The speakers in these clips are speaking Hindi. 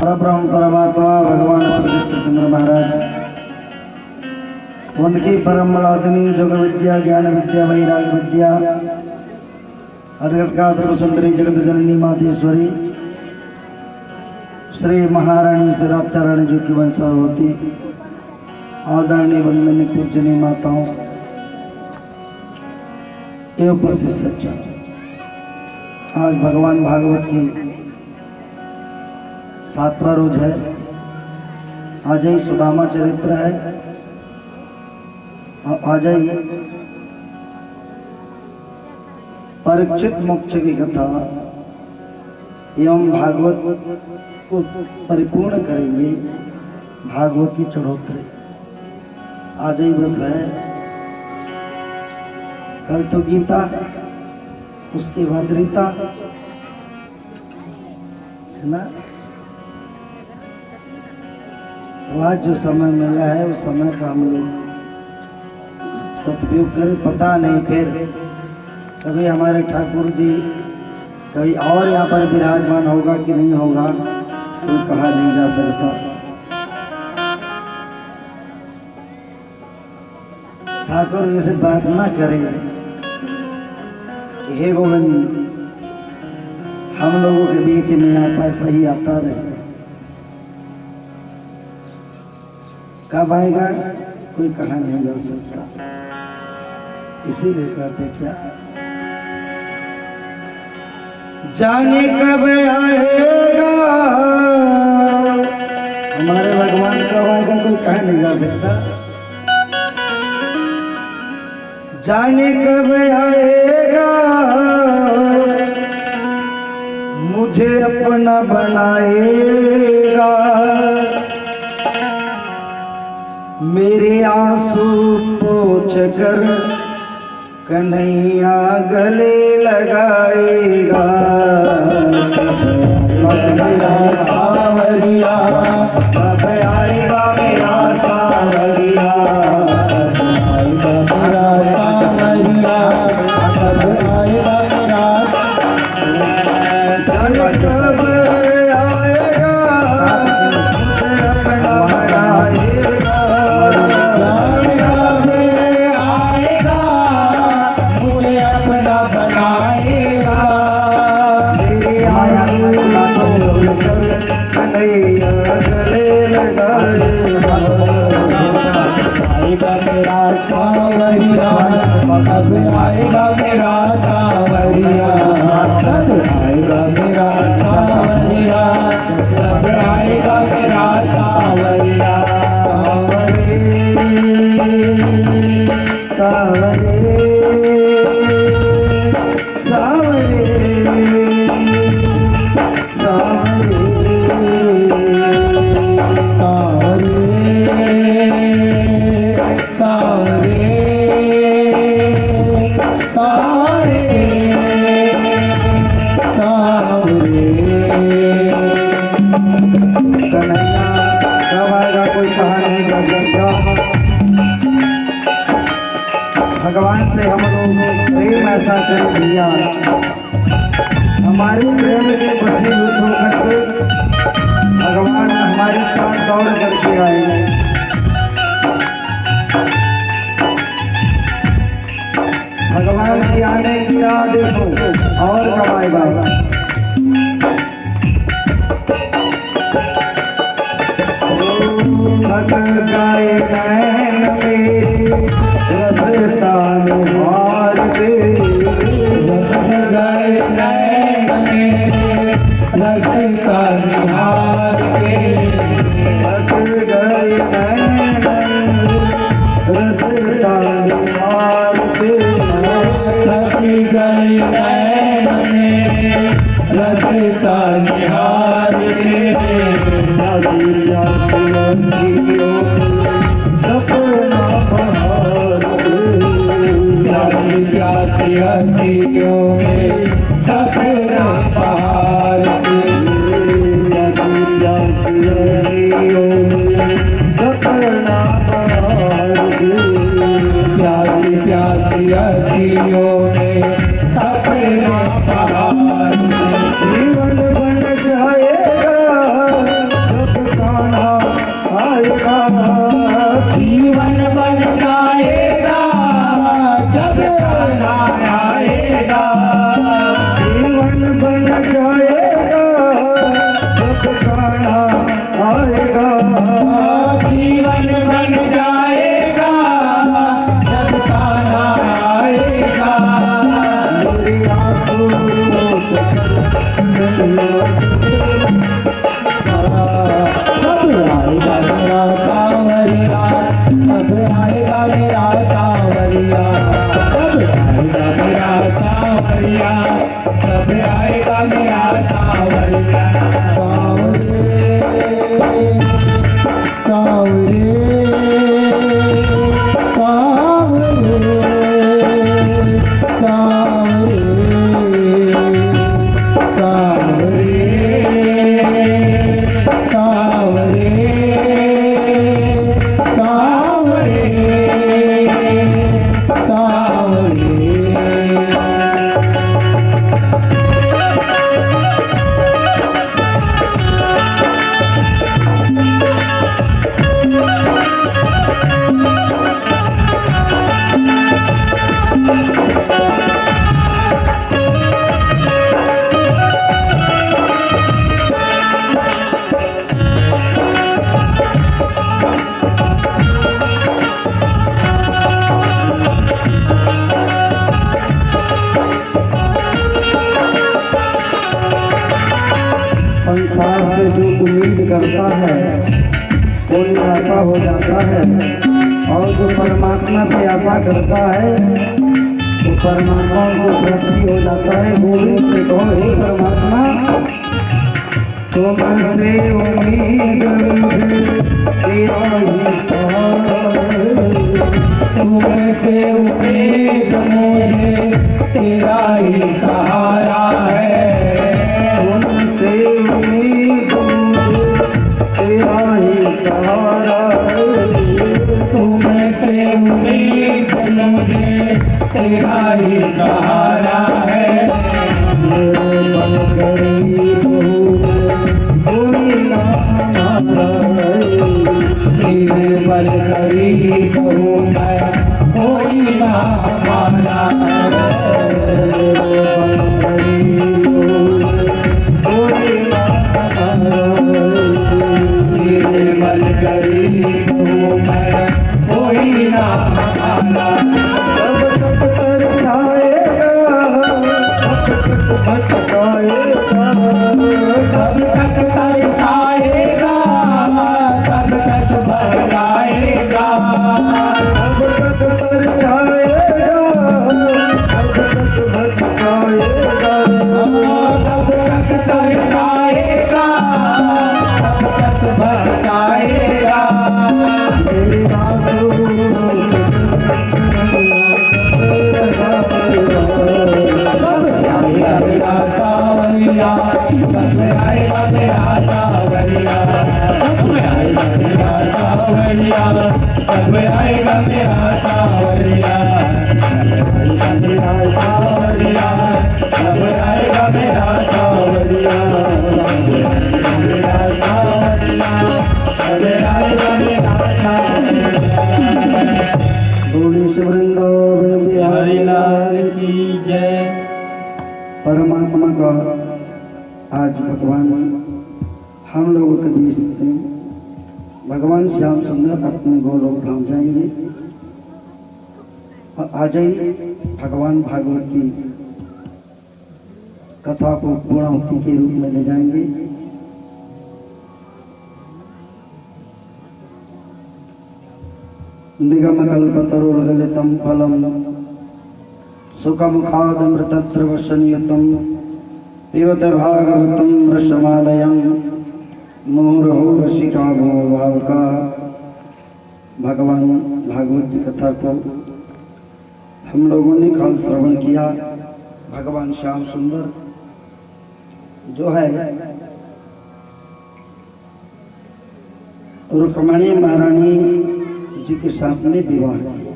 परब्रह्म परमात्मा भगवान श्री कृष्णचंद्र महाराज उनकी परम मलादिनी योग विद्या ज्ञान विद्या वैराग विद्या अर्घकात्र सुंदरी जगत जननी मातेश्वरी श्री महारानी श्रीराचाराणी जी की वंशावती आदरणीय वंदनीय पूजनीय माताओं एवं उपस्थित सज्जन, आज भगवान भागवत की 7वां रोज है। आज ही सुदामा चरित्र है और आज ही परीक्षित मोक्ष की कथा एवं भागवत को परिपूर्ण करेंगे। भागवत की चढ़ोतरी आज ही बस है। कल तो गीता, उसके बाद रीता है ना। आज जो समय मिला है उस समय का हम लोग सदुपयोग करें। पता नहीं फिर कभी हमारे ठाकुर जी कभी और यहाँ पर विराजमान होगा कि नहीं होगा, कोई कहा नहीं जा सकता। ठाकुर जी से प्रार्थना करें कि हे गोविंद, हम लोगों के बीच में आप ऐसा ही आता रहे। कब आएगा कोई कहा नहीं जा सकता। इसीलिए कहते क्या जाने कब आएगा, हमारे भगवान कब आएगा कोई कहा नहीं जा सकता। जाने कब आएगा मुझे अपना बनाएगा, मेरे आंसू पोंछ कर कन्हैया गले लगाएगा। सावरिया कब आएगा मेरा सावरिया, कब आएगा मेरा सावरिया, कब आएगा मेरा कब आएगा मुझे अपना बनाएगा, कब आएगा मेरा सावरिया, कब आएगा मेरा सावरिया, कब आएगा मेरा सावरिया। सावरे सावरे सावरे भगवान से हम लोग प्रेम ऐसा कर दिया, हमारे प्रेम के वशीभूत होकर के भगवान हमारे पास दौड़ करके आए। भगवान के आने की राह देखो और कब आएगा। गाए नैन मेरे रसता निहार के, गाए नैन मेरे रसता निहार के, गाए नैन रसता निहार के, गाए नैन मेरे रसता निहार के। सपना बहार प्यासियों में सपना बहार, सपना बहार प्यासी प्यासियों में सपना बहार। जीवन बन जाएगा संसार से जो उम्मीद करता है वो निराशा हो जाता है, और जो परमात्मा से आशा करता है तो परमात्मा को प्राप्ति हो जाता है। गोविंद से कहो, हे परमात्मा तुमसे उम्मीद तेरा ही सहारा, तुमसे उम्मीद मुझे तेरा ही सहारा है, तुमसे उम्मीद तेरा ही सहारा है, तुमसे उम्मीद मुझे तेरा ही सहारा है। मेरे बल गरीब कोई ना हमारा है, मेरे बल गरीब हूँ मैं, कोई ना हमारा है। मेरे बल गरीब हूँ मैं, कोई ना हमारा। जब तक तरसाएगा भटकाएगा, तब तक तरसाएगा, तब तक भटकाएगा, जब तक तरसाएगा तब तक भटकाएगा, तब तक तरसाएगा, तब तक भटकाएगा। तेरे आंसू मेरा सावरिया, कब आएगा मेरा सावरिया, कब आएगा मेरा सावरिया, कब आएगा मेरा सावरिया, मेरा सावरिया, कब आएगा मेरा सावरिया, मेरा सावरिया, कब आएगा मेरा सावरिया। बोली वृंदावन बिहारी लाल की जय। परमात्मा का आज भगवान हम लोगों के बीच में भगवान श्याम सुंदर अपने गोलोक धाम जाएंगे, और आ जाइए भगवान भागवत की कथा को पूर्णाहुति के रूप में ले जाएंगे। निगम कल्पतरुर्गलितं फलम सुखमुखादमृतद्रवशनियतं पिबत भागवतं रसमालयं मुहुर्मुहुः रसिका भो भावुका। भगवान भागवत की कथा को हम लोगों ने कल श्रवण किया। भगवान श्याम सुंदर जो है रुक्मणी महारानी जी के साथ में विवाह किया।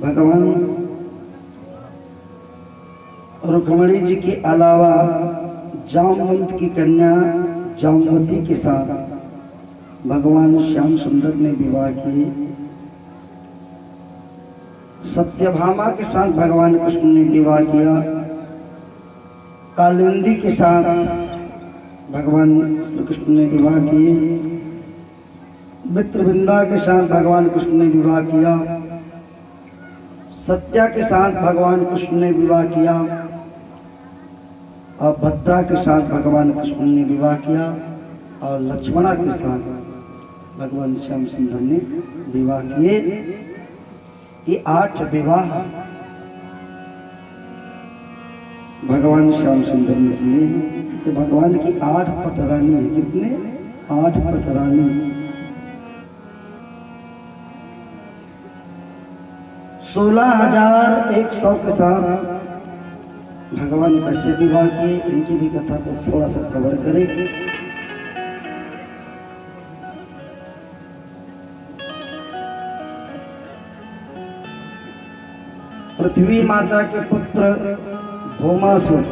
भगवान रुक्मणी जी के अलावा जामवंत की कन्या जामवती के साथ भगवान श्याम सुंदर ने विवाह किए। सत्यभामा के साथ भगवान कृष्ण ने विवाह किया। कालिंदी के साथ भगवान श्री कृष्ण ने विवाह किए। मित्रविंदा के साथ भगवान कृष्ण ने विवाह किया। सत्या के साथ भगवान कृष्ण ने विवाह किया, और भद्रा के साथ भगवान कृष्ण ने विवाह किया, और लक्ष्मणा के साथ भगवान श्याम सुंदर ने विवाह किए। ये 8 विवाह भगवान श्याम सुंदर ने किए। तो भगवान की 8 पटरानी है। कितने? 8 पटरानी। 16,100 के साथ भगवान कैसे विवाह किए, इनकी भी कथा को थोड़ा सा कवर करें। पृथ्वी माता के पुत्र भौमासुर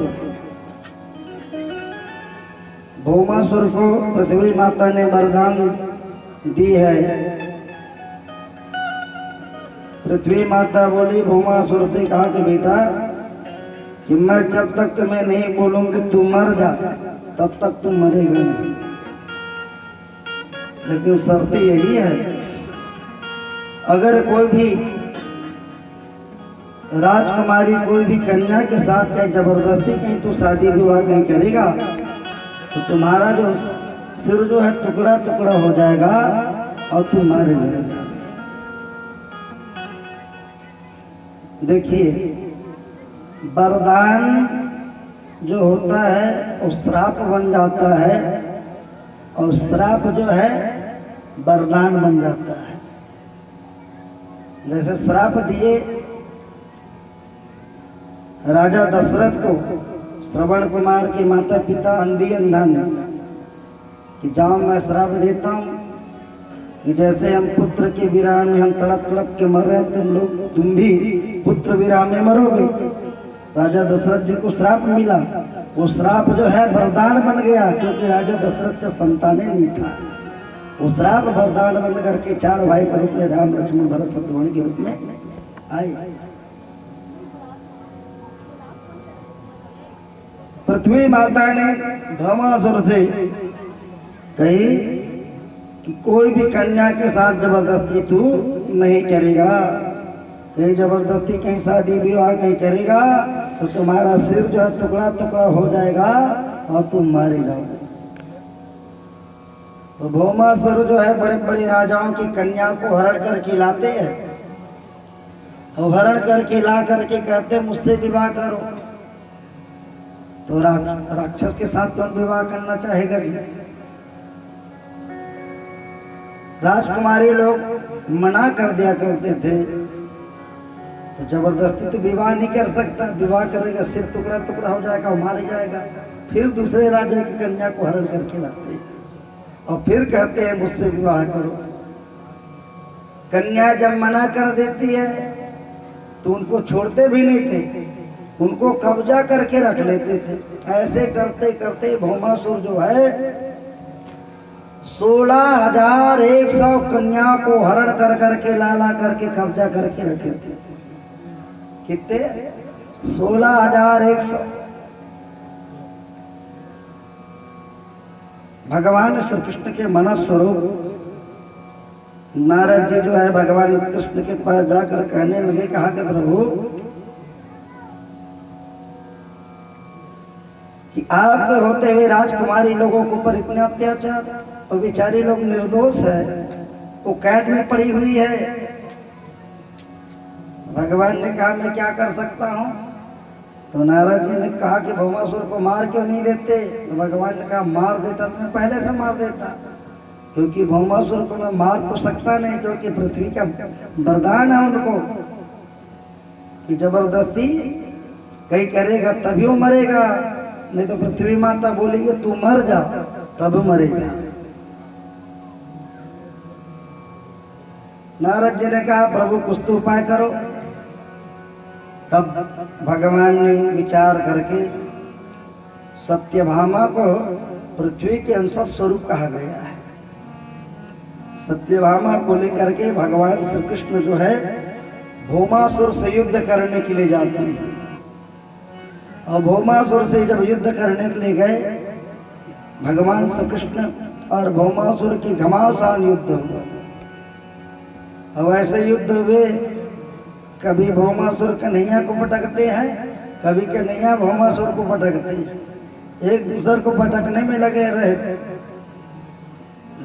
को पृथ्वी माता ने वरदान दी है। पृथ्वी माता बोली भौमासुर से, कहा कि बेटा कि मैं जब तक तुम्हें नहीं बोलूंगी तू मर जा, तब तक तुम मरेगा नहीं। लेकिन शर्त यही है, अगर कोई भी राजकुमारी कोई भी कन्या के साथ कहीं जबरदस्ती कहीं तो शादी विवाह नहीं करेगा तो तुम्हारा जो सिर जो है टुकड़ा टुकड़ा हो जाएगा और तुम मारे जाएगा। देखिए, वरदान जो होता है वो श्राप बन जाता है और श्राप जो है वरदान बन जाता है। जैसे श्राप दिए राजा दशरथ को श्रवण कुमार के माता पिता अंधी अंधा ने कि जाओ मैं श्राप देता हूँ कि जैसे हम पुत्र के विराह में हम तड़प तड़प के मर रहे हैं तुम भी पुत्र विराह में मरोगे। राजा दशरथ जी को श्राप मिला, वो श्राप जो है वरदान बन गया क्योंकि राजा दशरथ का संतान नहीं था। वो श्राप वरदान बन करके 4 भाई के रूप में राम लक्ष्मण भरत शत्रुघ्न के रूप में आए। पृथ्वी माता ने भौमासुर से कही कि कोई भी कन्या के साथ जबरदस्ती तू नहीं करेगा, कहीं जबरदस्ती कहीं शादी विवाह कहीं करेगा तो तुम्हारा सिर जो है टुकड़ा टुकड़ा हो जाएगा और तुम मारे जाओगे। तो भौमासुर जो है बड़े बड़े राजाओं की कन्या को हरण करके लाते हैं और हरण करके ला करके कहते हैं मुझसे विवाह करो। तो राक्षस के साथ कौन विवाह करना चाहेगा जी। राजकुमारी लोग मना कर दिया करते थे तो जबरदस्ती तो विवाह नहीं कर सकता, विवाह करेगा सिर टुकड़ा टुकड़ा हो जाएगा, मार जाएगा। फिर दूसरे राजा की कन्या को हरण करके लाते और फिर कहते हैं मुझसे विवाह करो। कन्या जब मना कर देती है तो उनको छोड़ते भी नहीं थे, उनको कब्जा करके रख लेते थे। ऐसे करते करते भौमासुर जो है 16,100 कन्या को हरण कर करके लाला करके कब्जा करके रखे थे। कितने? 16,100। भगवान श्री कृष्ण के मन स्वरूप नारद जी जो है भगवान कृष्ण के पास जाकर कहने लगे, कहा कि प्रभु कि आपके होते हुए राजकुमारी लोगों के ऊपर इतने अत्याचार और बेचारी लोग निर्दोष है, वो कैद में पड़ी हुई है। भगवान ने कहा मैं क्या कर सकता हूँ? तो नारद जी ने कहा कि भौमासुर को मार क्यों नहीं देते? तो भगवान ने कहा मार देता तो मैं पहले से मार देता, क्योंकि भौमासुर को मैं मार तो सकता नहीं क्योंकि पृथ्वी का वरदान है उनको कि जबरदस्ती कहीं करेगा तभी वो मरेगा, नहीं तो पृथ्वी माता बोलेगी तू मर जा तब मरेगा। नारद जी ने कहा प्रभु कुछ तो उपाय करो। तब भगवान ने विचार करके सत्यभामा को पृथ्वी के अंश स्वरूप कहा गया है। सत्यभामा को लेकर के भगवान श्री कृष्ण जो है भौमासुर से युद्ध करने के लिए जाते हैं और भौमासुर से जब युद्ध करने के लिए गए भगवान श्री कृष्ण और भौमासुर की घमासान युद्ध हुआ। अब ऐसे युद्ध हुए, कभी भौमासुर कन्हैया को पटकते हैं, कभी कन्हैया भौमासुर को पटकते हैं, एक दूसरे को पटकने में लगे रहे,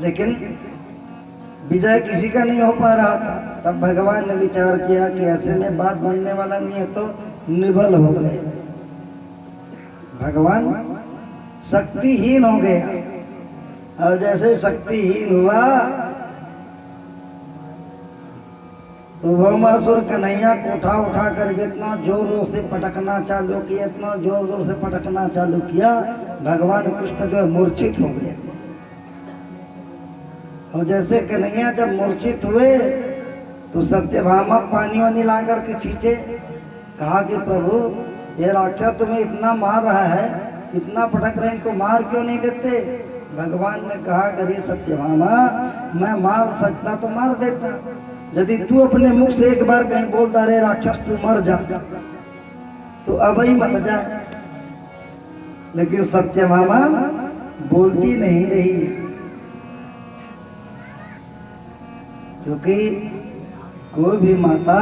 लेकिन विजय किसी का नहीं हो पा रहा था। तब भगवान ने विचार किया कि ऐसे में बात बनने वाला नहीं है, तो निबल हो गए। भगवान शक्तिहीन हो गया और जैसे शक्तिहीन हुआ तो भौमासुर कन्हैया को उठा कर इतना जोर जोर से पटकना चालू किया, इतना जोर जोर से पटकना चालू किया, भगवान कृष्ण जो है मूर्छित हो गए। और जैसे कन्हैया जब मूर्छित हुए तो सत्यभामा पानी वानी ला करके छींचे, कहा कि प्रभु ये राक्षस तुम्हें इतना मार रहा है, इतना पटक रहे, इनको मार क्यों नहीं देते? भगवान ने कहा अरे सत्यभामा मैं मार सकता तो मार देता, यदि तू अपने मुख से एक बार कहीं बोलता रहे राक्षस तू मर जा तो अब ही मर जाए, लेकिन सत्यभामा बोलती नहीं रही, क्योंकि कोई भी माता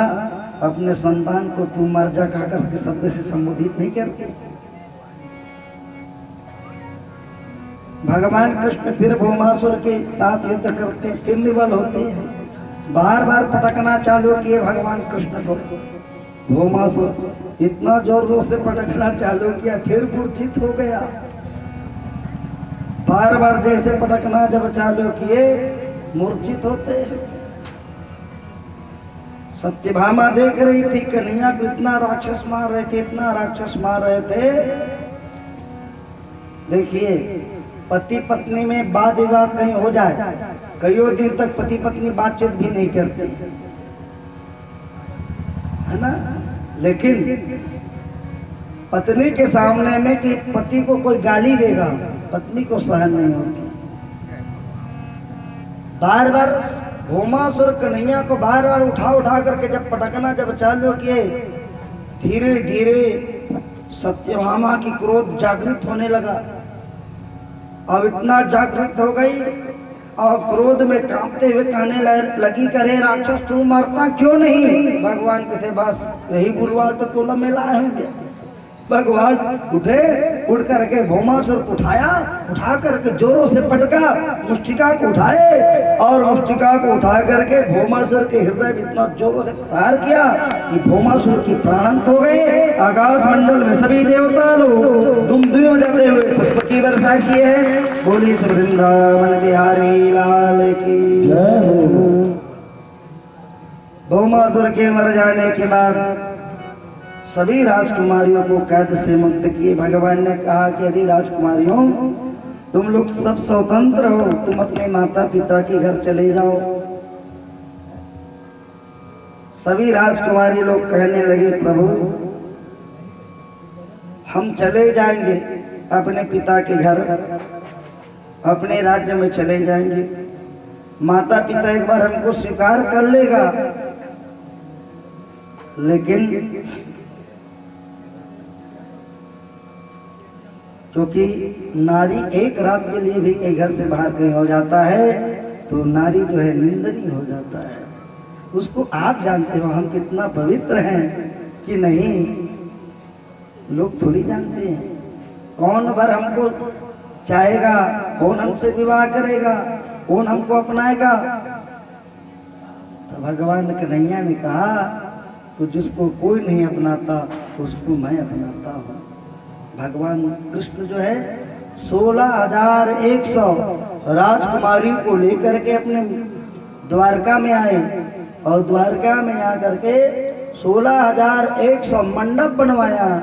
अपने संतान को तू मर जा कहकर के शब्द से संबोधित नहीं करते। भगवान कृष्ण फिर भौमासुर के साथ युद्ध करते, फिर निबल होते हैं। बार बार पटकना चालू किए भगवान कृष्ण को। भौमासुर इतना जोरों से पटकना चालू किया, फिर मूर्छित हो गया। बार बार जैसे पटकना जब चालू किए मूर्छित होते हैं। सत्यभामा देख रही थी कन्हैया को इतना राक्षस मार रहे थे, इतना राक्षस मार रहे थे। देखिए पति पत्नी में वाद विवाद कहीं हो जाए, कईयों दिन तक पति पत्नी बातचीत भी नहीं करते, है ना। लेकिन पत्नी के सामने में कि पति को कोई गाली देगा, पत्नी को सहन नहीं होती। बार बार भौमासुर कन्हैया को बार बार उठा करके जब पटकना जब चालू किए, धीरे धीरे सत्यभामा की क्रोध जागृत होने लगा। अब इतना जागृत हो गई और क्रोध में कांपते हुए कहने लगी, करे राक्षस तू मरता क्यों नहीं। भगवान कहते बस यही बुलवाल तो तोला में लाए होंगे। भगवान उठे, उठ करके भौमासुर को उठाया, उठा करके जोरों से पटका, मुष्टिका को उठाए और मुष्टिका को उठा करके भौमासुर के हृदय में इतना जोरों से प्रहार किया कि भौमासुर की प्राणांत हो गए। आकाश मंडल में सभी देवता लोग दुमदुम बजाते हुए पुष्प की वर्षा की है। बोली श्री वृंदावन बिहारी लाल की जय हो। भौमासुर के मर जाने के बाद सभी राजकुमारियों को कैद से मुक्त किए। भगवान ने कहा कि अरे राजकुमारियों तुम लोग सब स्वतंत्र हो, तुम अपने माता पिता के घर चले जाओ। सभी राजकुमारी लोग कहने लगे प्रभु हम चले जाएंगे अपने पिता के घर, अपने राज्य में चले जाएंगे। माता पिता एक बार हमको स्वीकार कर लेगा, लेकिन क्योंकि नारी एक रात के लिए भी कहीं घर से बाहर कहीं हो जाता है तो नारी जो है निंदनीय हो जाता है। उसको आप जानते हो हम कितना पवित्र हैं कि नहीं, लोग थोड़ी जानते हैं। कौन भर हमको चाहेगा, कौन हमसे विवाह करेगा, कौन हमको अपनाएगा। तो भगवान कन्हैया ने कहा तो जिसको कोई नहीं अपनाता उसको मैं अपनाता हूँ। भगवान कृष्ण जो है 16,100 राजकुमारियों को लेकर के अपने द्वारका में आए और द्वारका में आकर के 16,100 मंडप बनवाया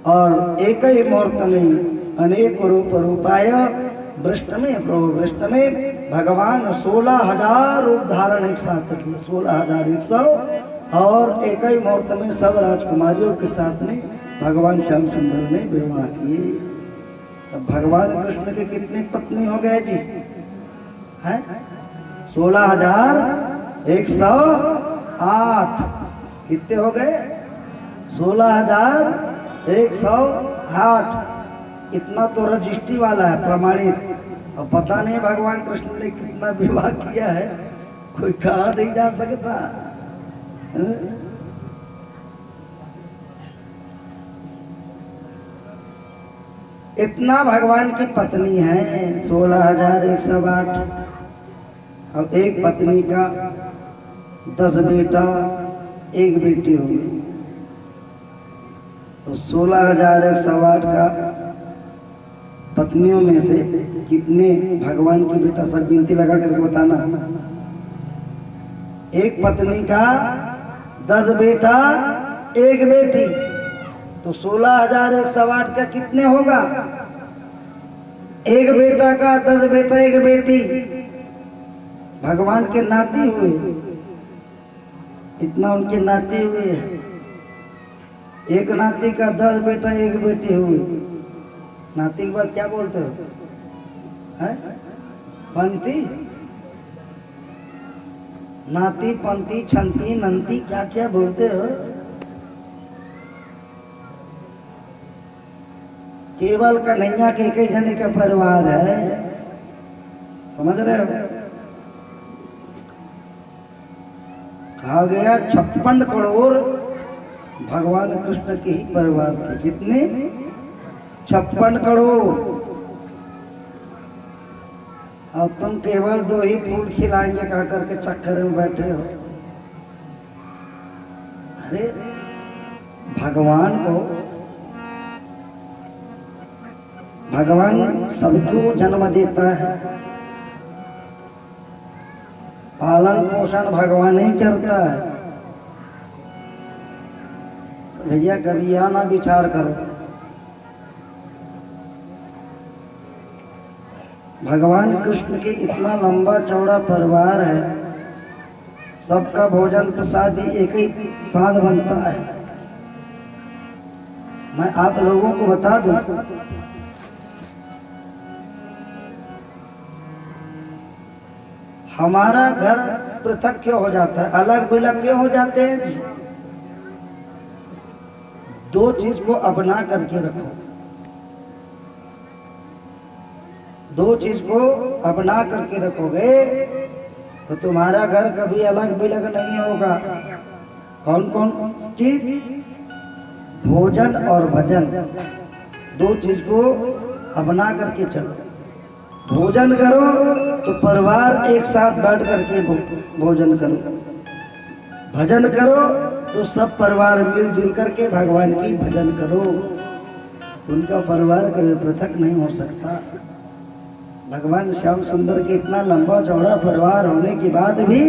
और एक ही मुहूर्त में अनेक रूप रूपाय वृष्ट में प्रभु वृष्ट में भगवान 16,000 रूप धारण एक साथ किए। 16,100 और एक ही मुहूर्त में सब राजकुमारियों के साथ में भगवान श्याम सुंदर ने विवाह किए। अब भगवान कृष्ण के कितनी पत्नी हो गए जी हैं? 16,108 कितने हो गए? 16,108। इतना तो रजिस्ट्री वाला है प्रमाणित। अब पता नहीं भगवान कृष्ण ने कितना विवाह किया है, कोई कहा नहीं जा सकता है? इतना भगवान की पत्नी है 16,108। अब एक पत्नी का 10 बेटा 1 बेटी हो गई तो 16,108 का पत्नियों में से कितने भगवान की बेटा सब गिनती लगा करके बताना। एक पत्नी का 10 बेटा 1 बेटी तो 16,108 का कितने होगा? एक बेटा का 10 बेटा 1 बेटी भगवान के नाती हुए, इतना उनके नाती हुए। एक नाती का 10 बेटा 1 बेटी हुई। नाती के बाद क्या बोलते हो? है पंथी, नाती पंथी छंती नंती क्या क्या बोलते हो? केवल कन्हैया के कई जने का परिवार है, समझ रहे हो? कहा गया 56 करोड़ भगवान कृष्ण के ही परिवार थे। कितने? 56 करोड़। अब तुम केवल 2 ही फूल खिलाएंगे कह करके चक्कर में बैठे हो। अरे भगवान सबको जन्म देता है, पालन पोषण भगवान ही करता है। तो भैया कभी यह ना विचार करो, भगवान कृष्ण के इतना लंबा चौड़ा परिवार है, सबका भोजन प्रसाद एक ही साथ बनता है। मैं आप लोगों को बता दूं, हमारा घर पृथक क्यों हो जाता है, अलग विलग क्यों हो जाते हैं? 2 चीज को अपना करके रखो, 2 चीज को अपना करके रखोगे तो तुम्हारा घर कभी अलग विलग नहीं होगा। कौन कौन चीज? भोजन और भजन, 2 चीज को अपना करके चलो। भोजन करो तो परिवार एक साथ बैठ करके भोजन करो, भजन करो तो सब परिवार मिलजुल करके भगवान की भजन करो। उनका परिवार कभी पृथक नहीं हो सकता। भगवान श्याम सुंदर के इतना लंबा चौड़ा परिवार होने के बाद भी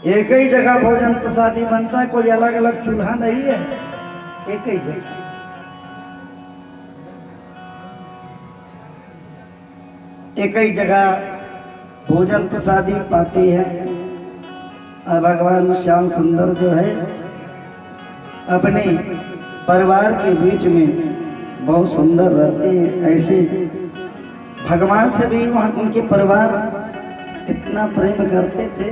एक ही जगह भोजन प्रसादी बनता है, कोई अलग अलग चूल्हा नहीं है, एक ही जगह। एक ही जगह भोजन प्रसादी पाती है। और भगवान श्याम सुंदर जो है अपने परिवार के बीच में बहुत सुंदर रहते हैं। ऐसे भगवान से भी वहाँ उनके परिवार इतना प्रेम करते थे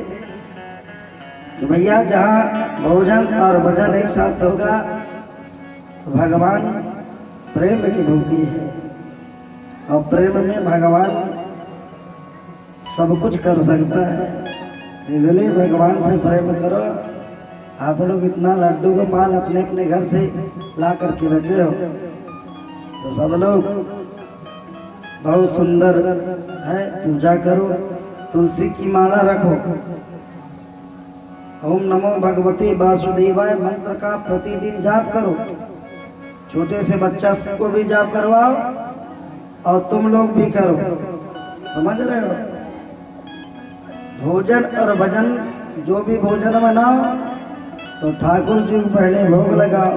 कि भैया जहाँ भोजन और भजन एक साथ होगा तो भगवान प्रेम की भूखी है, और प्रेम में भगवान सब कुछ कर सकता है। इसलिए भगवान से प्रेम करो। आप लोग इतना लड्डू गोपाल अपने अपने घर से ला करके रखे हो, तो सब लोग बहुत सुंदर है, पूजा करो, तुलसी की माला रखो, ओम नमो भगवते वासुदेवाय मंत्र का प्रतिदिन जाप करो। छोटे से बच्चा को भी जाप करवाओ और तुम लोग भी करो। समझ रहे हो? भोजन और भजन, जो भी भोजन बनाओ तो ठाकुर जी को पहले भोग लगाओ,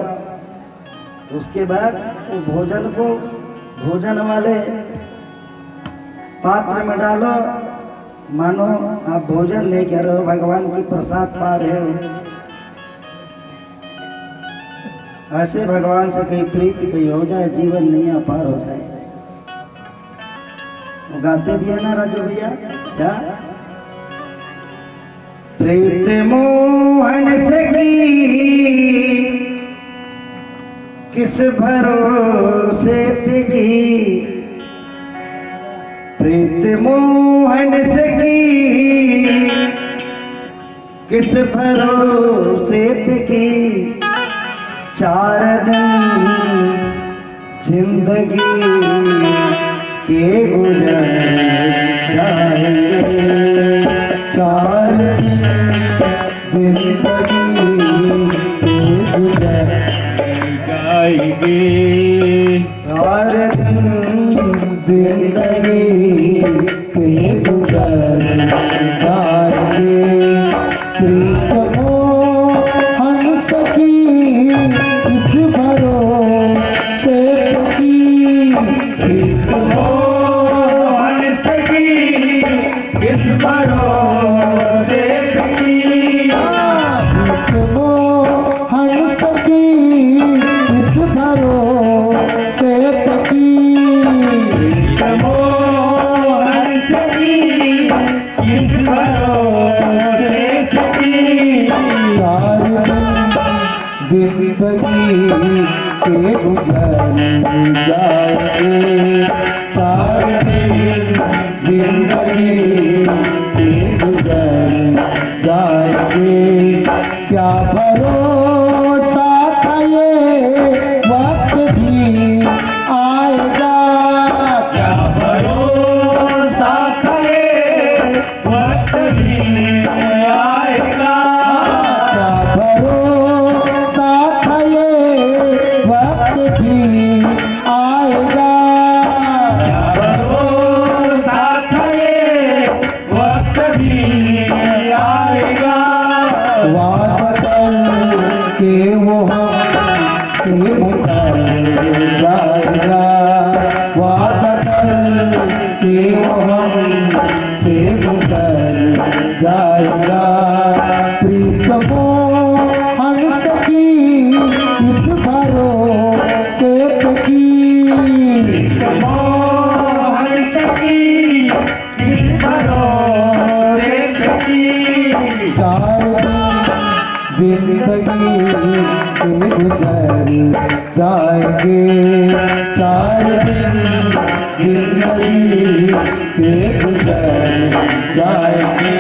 उसके बाद वो भोजन को भोजन वाले पात्र में डालो, मानो आप भोजन नहीं कर रहे हो, भगवान की प्रसाद पा रहे हो। ऐसे भगवान से कहीं प्रीति कहीं हो जाए, जीवन नैया पार हो जाए। वो गाते भी है ना राजू भैया, क्या? प्रीत मोहन से की किस भरोसे पे की, प्रीत मोहन से की किस भरोसे पे की, 4 दिन जिंदगी के गुजर जाएंगे, 4 दिन जिंदगी के गुजर जाएंगे, 4 दिन जिंदगी के गुजर जाएंगे। प्रीत मोहन सखी इस भरोसे की, प्रीत मोहन सखी इस भरोसे की, प्रीत मोहन सखी इस भरोसे की, प्रीत मोहन सखी इस भरोसे की, 4 दिन जिंदगी के गुजर जाएंगे, 4 दिन जिंदगी के गुजर जाएंगे। जाएंगे। क्या भरोसा था ये वक्त भी आएगा, क्या भरोसा था ये वक्त भी आएगा, क्या भरोसा था ये वक्त भी आएगा। क्या भरोसा था ये वक्त भी आएगा। वादा करके वो हमसे मुकर जाएगा, वादा करके वो हमसे मुकर जाएगा। प्रीत मोहन सकी इस भरोसे पे की, मोहन सकी इस भरोसे पे की। 4 दिन जिंदगी के गुजर जाएंगे, 4 दिन जिंदगी के गुजर जाएंगे।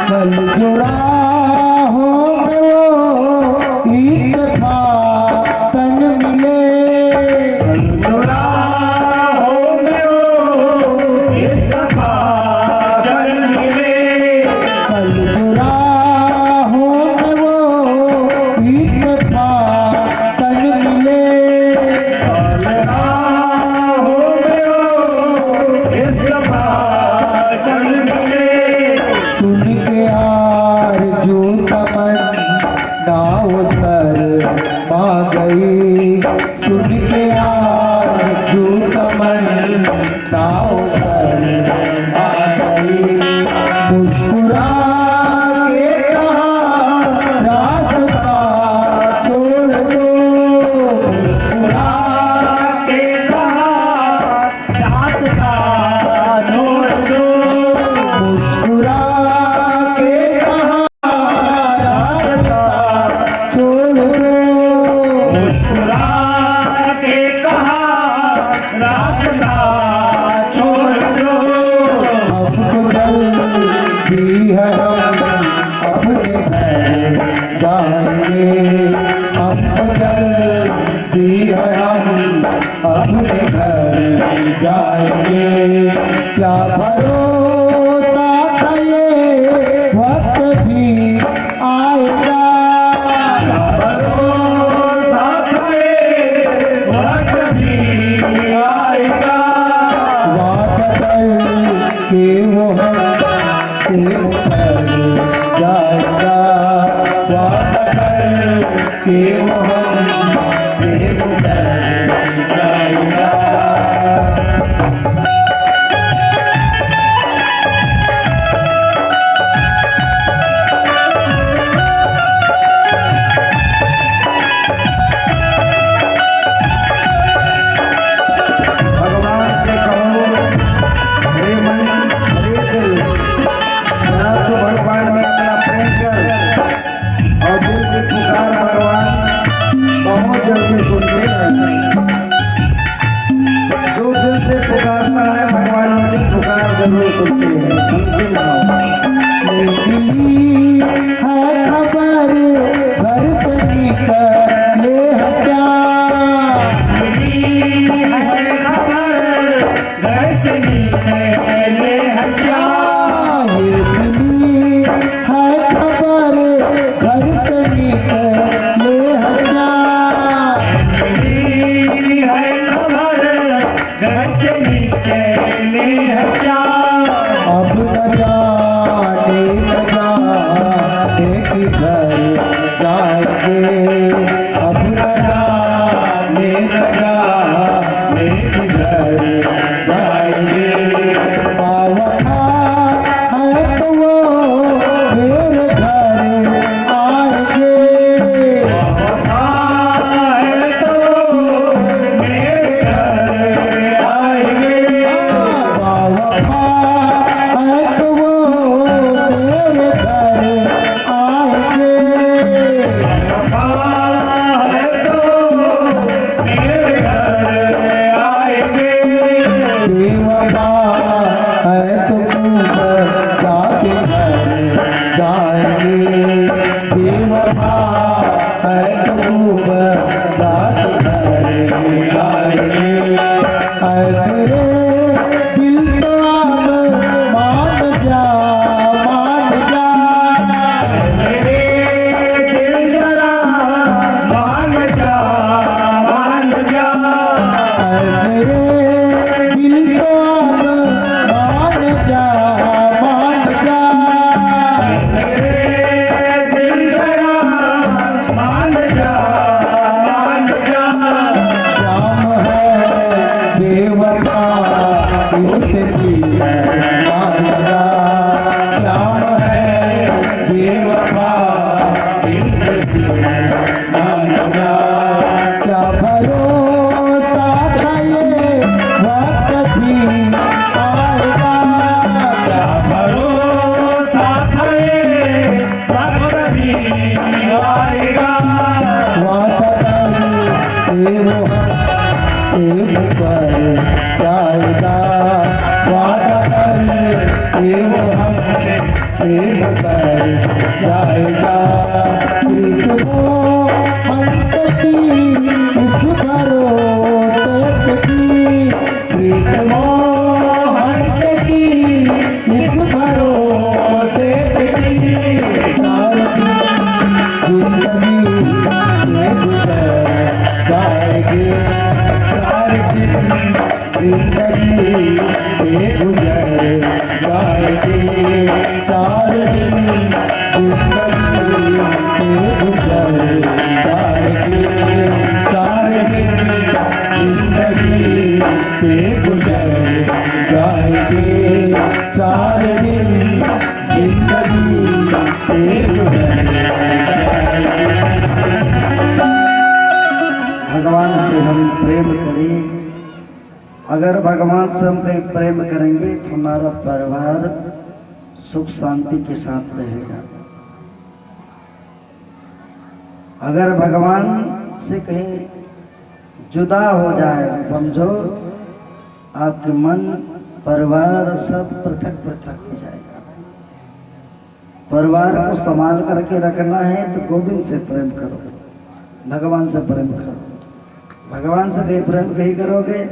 कल जुड़ा हो वो एक था तन मिले, जुड़ा हो में वो इस दफा जल मिले। कल जुड़ा हो वो एक था तन मिले। जुड़ा हो में वो इस दफा जल मिले। सुन के आरज़ू तमन्ना वो सर पा गई, सुन के आरज़ू तमन्ना वो सर पा गई। मुस्कुरा के कहा रास्ता छोड़ दो, मुस्कुरा के कहा रास्ता छोड़ दो। मुस्कुरा के कहा रास्ता छोड़ दो। मुस्कुरा के कहा रास्ता छोड़ दो। हमको जल्दी है हम अपने घर जाएंगे, हमको जल्दी है हम अपने घर जाएंगे। क्या भरोसा था ये वक्त भी आएगा, क्या भरोसा था ये वक्त भी आएगा। वादा करके वो हमसे मुकर जाएगा, वादा करके वो हमसे मुकर जाएगा। भगवान से कहो हे मन हे दिल, ना तो भगवान में अपना प्रेम कर और दिल की पुकार भगवान बहुत जल्दी सुनते हैं। महबूब दास घर जाएंगे। मेरे दिल तो अब मान जा, मान जा। मेरे दिल जरा मान जा, मान जा। मेरे दिल तो अब मान जा, मान जा। मेरे दिल जरा मान जा, मान जा। श्याम है बेवफा उसकी मान जा। श्याम है बेवफा उसकी मान जा। क्या भरोसा था ये वक्त भी आएगा। क्या भरोसा था ये वक्त भी आएगा। वादा करे वो सेव पर जाएगा। वादा करे वो हमसे सेव पर जाएगा। प्रीत वो हमसे की इस भरोसे की। प्रीत वो हमसे की इस भरोसे की। जिंदगी में गुजर जाएगी। सारे दिन जिंदगी में गुजर जाएगी। 4 दिन जिंदगी में गुजर जाएगी। 4 दिन जिंदगी में गुजर जाएगी। 4 दिन जिंदगी में गुजर जाएगी। भगवान से हम प्रेम करें। अगर भगवान से हम प्रेम करेंगे तो हमारा परिवार सुख शांति के साथ रहेगा। अगर भगवान से कहीं जुदा हो जाए, समझो आपके मन परिवार सब पृथक पृथक हो जाएगा। परिवार को संभाल करके रखना है तो गोविंद से प्रेम करो, भगवान से प्रेम करो। भगवान से कहीं प्रेम कहीं करोगे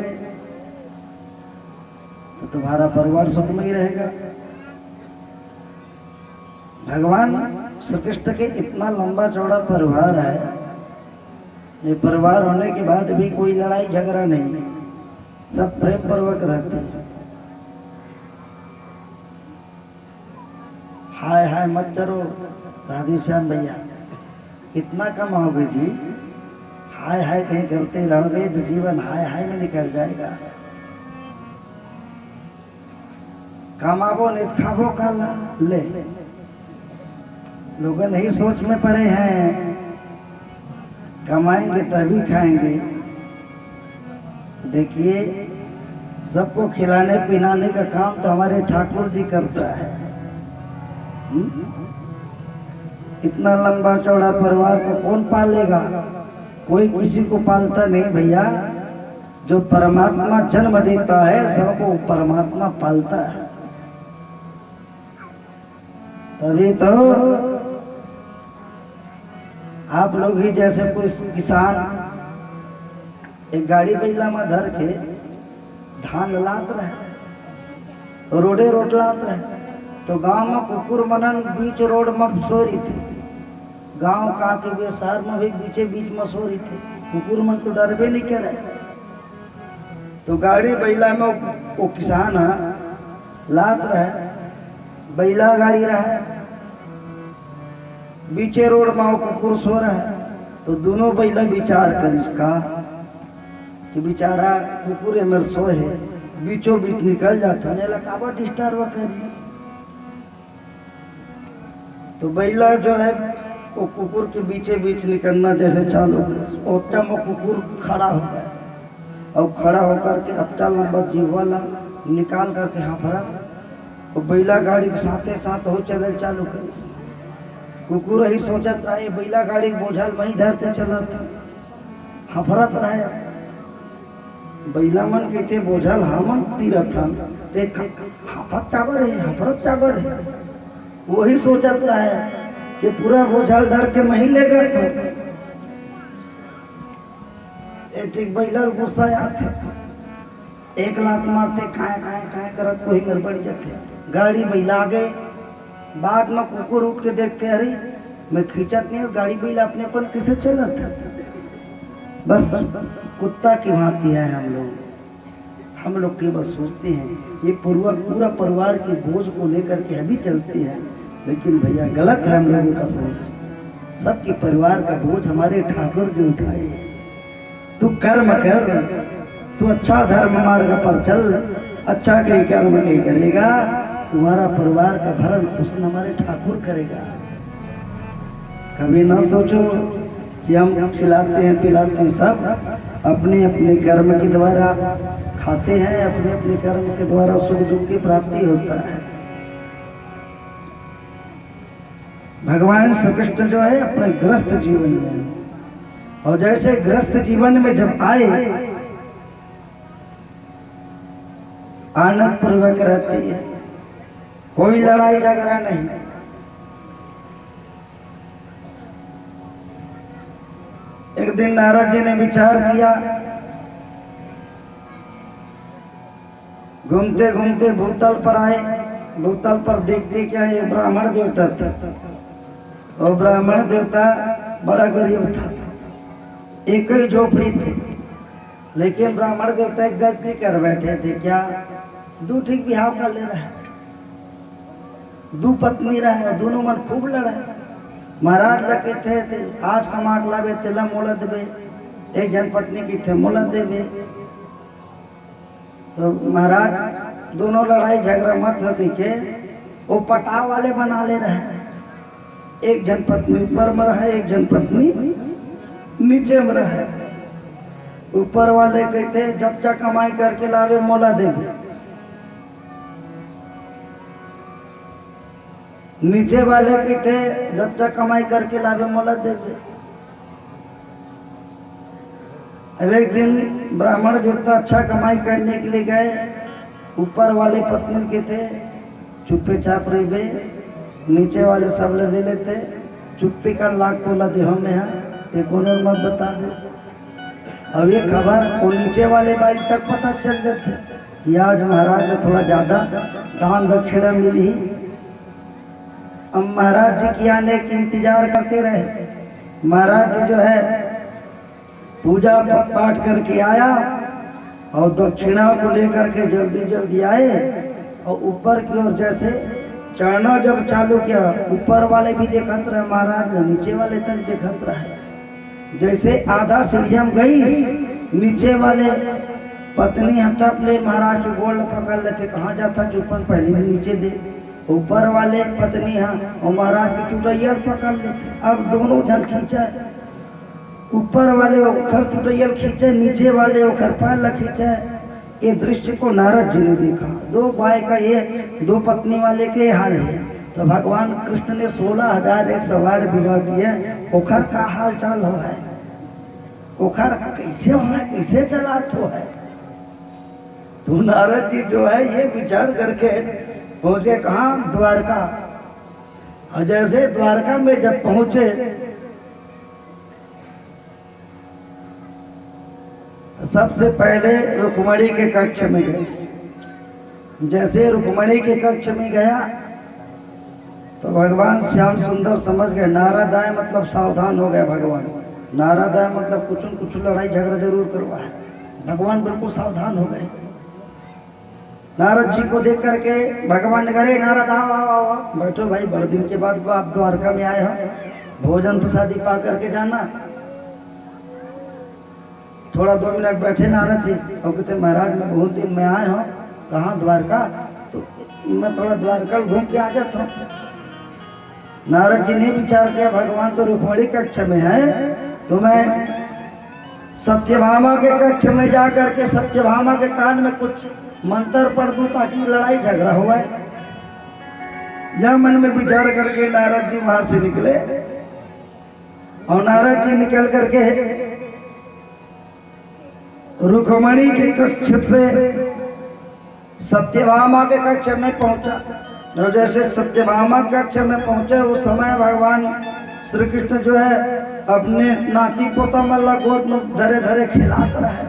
तो तुम्हारा परिवार सुख में ही रहेगा। भगवान श्री कृष्ण के इतना लंबा चौड़ा परिवार है, ये परिवार होने के बाद भी कोई लड़ाई झगड़ा नहीं है, सब प्रेम पूर्वक रहते हैं। हाय हाय मत करो राधेश्याम भैया, कितना कमाओगे जी? हाय हाय कहीं करते रहोगे तो जीवन हाय हाय में निकल जाएगा। कमाबो नहीं खाबो काला ले, लोग नहीं सोच में पड़े हैं, कमाएंगे तभी खाएंगे। देखिए सबको खिलाने पिलाने का काम तो हमारे ठाकुर जी करता है। इतना लंबा चौड़ा परिवार को कौन पालेगा? कोई किसी को पालता नहीं भैया। जो परमात्मा जन्म देता है सबको परमात्मा पालता है। तभी तो आप लोग ही जैसे कोई किसान एक गाड़ी बैला में धर के धान लात रहे, रोडे रोड लात रहे, तो गांव में कुकुर मनन बीच रोड में सोरी थी। गांव का के शहर में भी बीचे बीच में सोरी थी। कुकुर मन तो डरबे नहीं करे। तो गाड़ी बैला में वो किसान है लात रहे, बैला गाड़ी रहे, बीचे रोड में वो कुकुर सो रहा है। तो दोनों बैला विचार कर इसका कि बेचारा कुकुर मेरे सोए है, बीचों बीच निकल जाता है, काबा डिस्टर्ब करी। तो बैला जो है वो कुकुर के बीचे बीच निकलना जैसे चालू ओटा में कुकुर खड़ा हो गया और खड़ा होकर के अपना लंबा जीवाला निकाल करके हफरा वो बैला गाड़ी के साथे साथ हो चल चालू कर। कुकुर ही सोचत रहे बैला गाड़ी बोझल वहीं धर के चलत हफरत रहे। बैला मन कहते बोझल हमन तीरथ देख हफत काबर है, हफरत काबर है। वही सोचत रहे कि पूरा बोझल धर के वहीं ले गए तो ठीक बैलर गुस्सा आते एक लाख मारते खाए करत कोई मेरे बढ़ जाते गाड़ी बैला गए बाद में कुकुर उठ के देखते अरे मैं खींचत नहीं गाड़ी बैला अपने अपन किसे चला था बस कुत्ता की भांति है हम लोग के बस सोचते हैं ये पूरा परिवार के बोझ को लेकर के अभी चलते हैं लेकिन भैया गलत है हम लोगों का सोच सबके परिवार का बोझ हमारे ठाकुर जो उठाए तू कर्म कर तू अच्छा धर्म मार्ग पर चल अच्छा कहीं कर्म नहीं करेगा तुम्हारा परिवार का भरण पोषण हमारे ठाकुर करेगा कभी ना सोचो कि हम खिलाते हैं पिलाते हैं सब अपने अपने कर्म के द्वारा खाते हैं अपने अपने कर्म के द्वारा सुख दुख की प्राप्ति होता है भगवान श्री कृष्ण जो है अपने ग्रस्त जीवन में और जैसे ग्रस्त जीवन में जब आए आनंद पूर्वक रहती है कोई लड़ाई झगड़ा नहीं एक दिन नारद जी ने विचार किया घूमते घूमते भूतल पर आए भूतल पर देखते क्या ये ब्राह्मण देवता था और ब्राह्मण देवता बड़ा गरीब था एक ही झोपड़ी थी लेकिन ब्राह्मण देवता एक गलती कर बैठे थे क्या दो ठीक बिहाव कर ले रहा है दो पत्नी रहे दोनों मन खूब लड़ा महाराज लगे थे आज कमाट लावे तेला मोला देवे एक जन पत्नी की थे मोला देवे तो महाराज दोनों लड़ाई झगड़ा मत हो के वो पटाव वाले बना ले रहे एक जन पत्नी ऊपर में रहे एक जन पत्नी नीचे में रहे ऊपर वाले कहते जब तक कमाई करके लावे मोला देवे नीचे वाले कहते जब तक कमाई करके लावे मोला देवे अब एक दिन ब्राह्मण देवता अच्छा कमाई करने के लिए गए ऊपर वाले पत्नी के थे चुप्पे चाप रहे नीचे वाले सब ले लेते चुप्पी का लाख तोला दे हम एक मत बता दे अब ये खबर वो नीचे वाले बाई तक पता चल जाते कि आज महाराज ने थोड़ा ज्यादा दान दक्षिणा मिली अब महाराज जी की आने के इंतजार करते रहे महाराज जी जो है पूजा पाठ करके आया और दक्षिणा को लेकर के जल्दी जल्दी आए और ऊपर की ओर जैसे चढ़ना जब चालू किया ऊपर वाले भी देखत रहे महाराज ने नीचे वाले तक देखत रहे जैसे आधा सीढ़ियां गई नीचे वाले पत्नी हटप ले महाराज के गोल पकड़ लेते कहाँ जाता चुपन पहले नीचे दे ऊपर वाले पत्नी हाँ और महाराज की चुटैया पकड़ लेते अब दोनों जन खींचा ऊपर वाले ओखर चुटैया खींचे नीचे वाले ओखर पैर खींचे ये दृश्य को नारद जी ने देखा दो भाई का ये दो पत्नी वाले के हाल है तो भगवान कृष्ण ने 16,108 विवाह किए ओखर का हाल चाल हो है ओखर कैसे हो है कैसे चला तो है तो नारद जी जो है ये विचार करके पहुंचे कहाँ द्वारका और जैसे द्वारका में जब पहुंचे सबसे पहले रुक्मणी के कक्ष में गए जैसे रुक्मणी के कक्ष में गया तो भगवान श्याम सुंदर समझ गए नारद आए मतलब सावधान हो गए भगवान नारद आए मतलब कुछ न कुछ लड़ाई झगड़ा जरूर करवाए भगवान बिल्कुल सावधान हो गए नारद जी को देख करके भगवान ने कहे नारद आओ आओ आओ बैठो भाई बड़े दिन के बाद आप द्वारका में आए हो भोजन प्रसादी पा करके जाना थोड़ा 2 मिनट बैठे नारद जी और कहते महाराज मैं बहुत दिन में आए हो कहाँ द्वारका तो मैं थोड़ा द्वारका घूम के आ जाता हूँ नारद जी ने विचार किया भगवान तो रुक्मणी कक्ष में है तो मैं सत्यभामा के कक्ष में जा करके सत्यभामा के कान में कुछ मंत्र पढ़ दूं ताकि लड़ाई झगड़ा हुआ है यह मन में विचार करके नारद जी वहां से निकले और नारद जी निकल करके रुक्मणी के कक्ष से सत्यभामा के कक्ष में पहुंचा और जैसे सत्यभामा कक्ष में पहुंचे उस समय भगवान श्री कृष्ण जो है अपने नाती पोता मल्ला गोद में धरे धरे खिलाते रहे।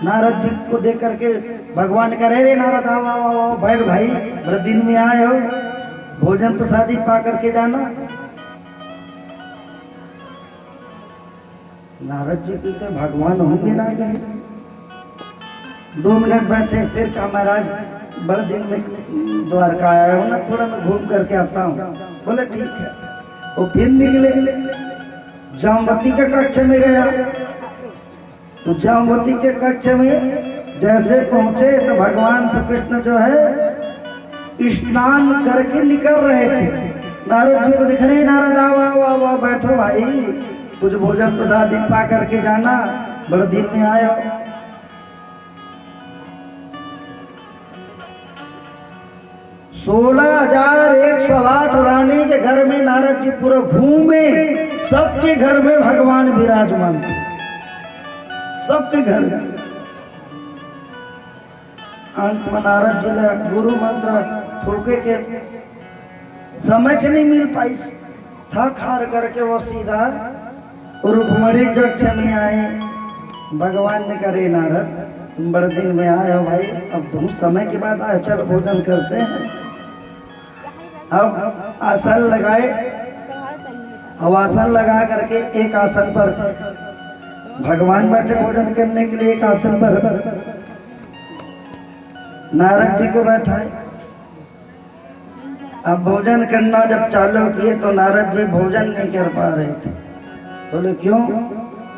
नारद जी को देख करके भगवान कह रहे, नारद आओ आओ आओ, बैठ भाई, बड़े दिन में आए हो, भोजन प्रसादी पा करके जाना। नारद जी की तो भगवान होंगे ना गए। 2 मिनट बैठे, फिर कहा महाराज बड़े दिन में द्वारका आया हूँ ना, थोड़ा मैं घूम करके आता हूँ। बोले ठीक है। वो फिर निकले, जामवती के कक्ष में गया। तो जामवती के कक्ष में जैसे पहुंचे तो भगवान श्री कृष्ण जो है स्नान करके निकल रहे थे। नारद जी को दिख रहे, नारद आओ आओ आओ आओ, बैठो भाई, कुछ भोजन प्रसाद पा करके जाना, बड़े दिन में आए हो। 16,108 रानी के घर में नारद जी पूरा घूमे, सबके घर में भगवान विराजमान थे, सबके घर में। अंत में नारद जी ने गुरु मंत्र फूके के समझ नहीं मिल पाई, थक हार करके वो सीधा रुक्मणी कक्ष में आए। भगवान ने करे, नारद तुम बड़े दिन में आए हो भाई, अब बहुत समय के बाद आए, चल भोजन करते हैं। अब आसन लगाए, अब आसन लगा करके एक आसन पर भगवान बैठे भोजन करने के लिए, एक आसन पर नारद जी को बैठाए। अब भोजन करना जब चालू किए तो नारद जी भोजन नहीं कर पा रहे थे। बोले क्यों?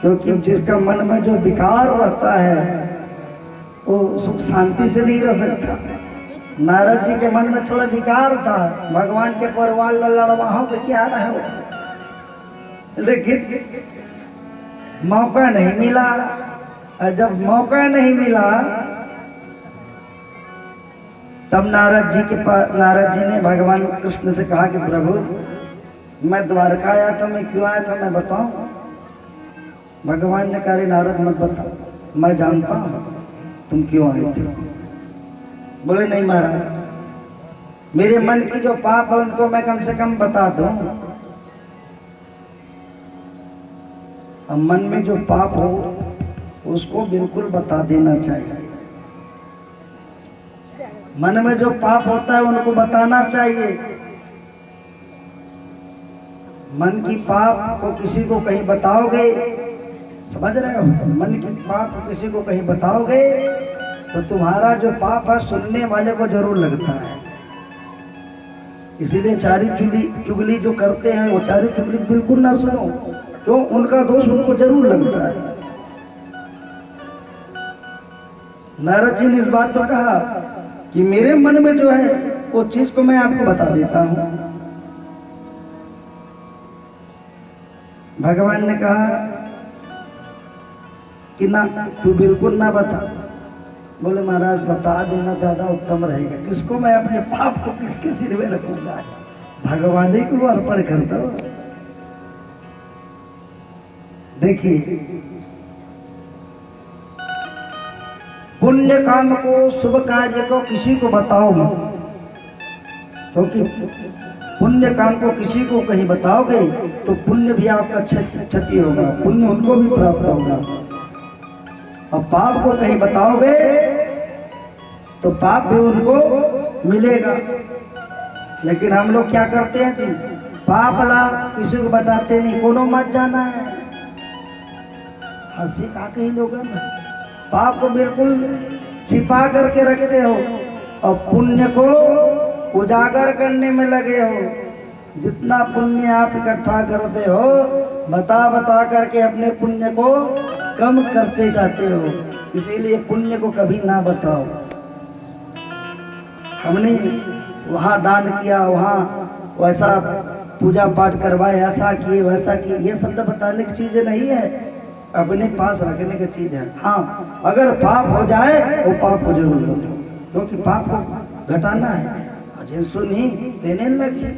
क्योंकि जिसका मन में जो विकार रहता है वो सुख शांति से नहीं रह सकता। नारद जी के मन में थोड़ा विकार था, भगवान के परिवार लड़वाहों पे क्या रहा हो, लेकिन मौका नहीं मिला। और जब मौका नहीं मिला तब नारद जी के पास, नारद जी ने भगवान कृष्ण से कहा कि प्रभु मैं द्वारका आया था, मैं क्यों आया था मैं बताऊं? भगवान ने कहा, नारद मत बता, मैं जानता हूं तुम क्यों आए थे। बोले नहीं महाराज, मेरे मन की जो पाप है उनको मैं कम से कम बता दूं। अब मन में जो पाप हो उसको बिल्कुल बता देना चाहिए। मन में जो पाप होता है उनको बताना चाहिए। मन की पाप को किसी को कहीं बताओगे, समझ रहे हो, मन की पाप को किसी को कहीं बताओगे तो तुम्हारा जो पाप है सुनने वाले को जरूर लगता है। इसीलिए चारी चुगली जो करते हैं वो चारी चुगली बिल्कुल ना सुनो, क्यों? उनका दोष उनको जरूर लगता है। नारद जी ने इस बात पर कहा कि मेरे मन में जो है वो चीज को मैं आपको बता देता हूं। भगवान ने कहा कि ना, तू बिल्कुल ना बता। बोले महाराज बता देना ज्यादा उत्तम रहेगा। किसको मैं अपने पाप को किसके सिर में रखूंगा? भगवान ही को अर्पण कर दो। देखिए, पुण्य काम को, शुभ कार्य को किसी को बताओ मत, क्योंकि पुण्य काम को किसी को कहीं बताओगे तो पुण्य भी आपका क्षति होगा, पुण्य उनको भी प्राप्त होगा। और पाप को कहीं बताओगे तो पाप भी उनको मिलेगा। लेकिन हम लोग क्या करते हैं जी, पाप ला किसी को बताते नहीं, कोनो मत जाना है, हंसी का कहीं लोग पाप को बिल्कुल छिपा करके रखते हो और पुण्य को उजागर करने में लगे हो। जितना पुण्य आप इकट्ठा करते हो बता बता करके अपने पुण्य को कम करते जाते हो। इसीलिए पुण्य को कभी ना बताओ। हमने वहाँ दान किया, वहाँ वैसा पूजा पाठ करवाए, ऐसा किए वैसा किए, ये शब्द बताने की चीज़ नहीं है, अपने पास रखने की चीज़ है। हाँ, अगर पाप हो जाए वो पाप को जरूर बताओ, क्योंकि पाप को घटाना है। जिन सुनी देने लगी,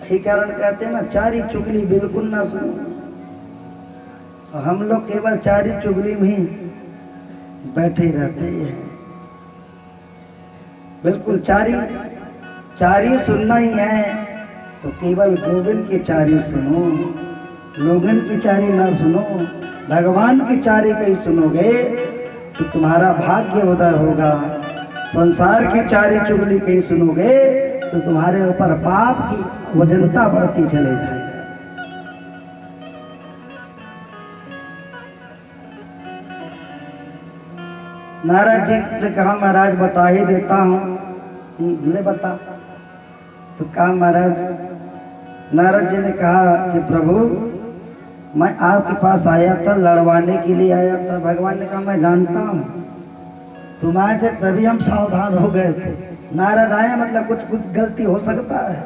यही कारण कहते हैं ना, चारी चुगली बिल्कुल ना सुनो। हम लोग केवल चारी चुगली में ही बैठे रहते हैं। बिल्कुल चारी सुनना ही है, तो केवल गोविंद की चारी सुनो, लोगन की चारी ना सुनो, भगवान की चारी कहीं सुनोगे तो तुम्हारा भाग्य उदय होगा। संसार की चारी चुगली कहीं सुनोगे तो तुम्हारे ऊपर पाप की वजनता बढ़ती चले जाएगी। नारद जी ने कहा महाराज बता ही देता हूँ। ले बता। तो कहा महाराज, नारद जी ने कहा कि प्रभु मैं आपके पास आया था, लड़वाने के लिए आया था। भगवान ने कहा मैं जानता हूँ तुम आए थे तभी हम सावधान हो गए थे। नारद आया मतलब कुछ गलती हो सकता है।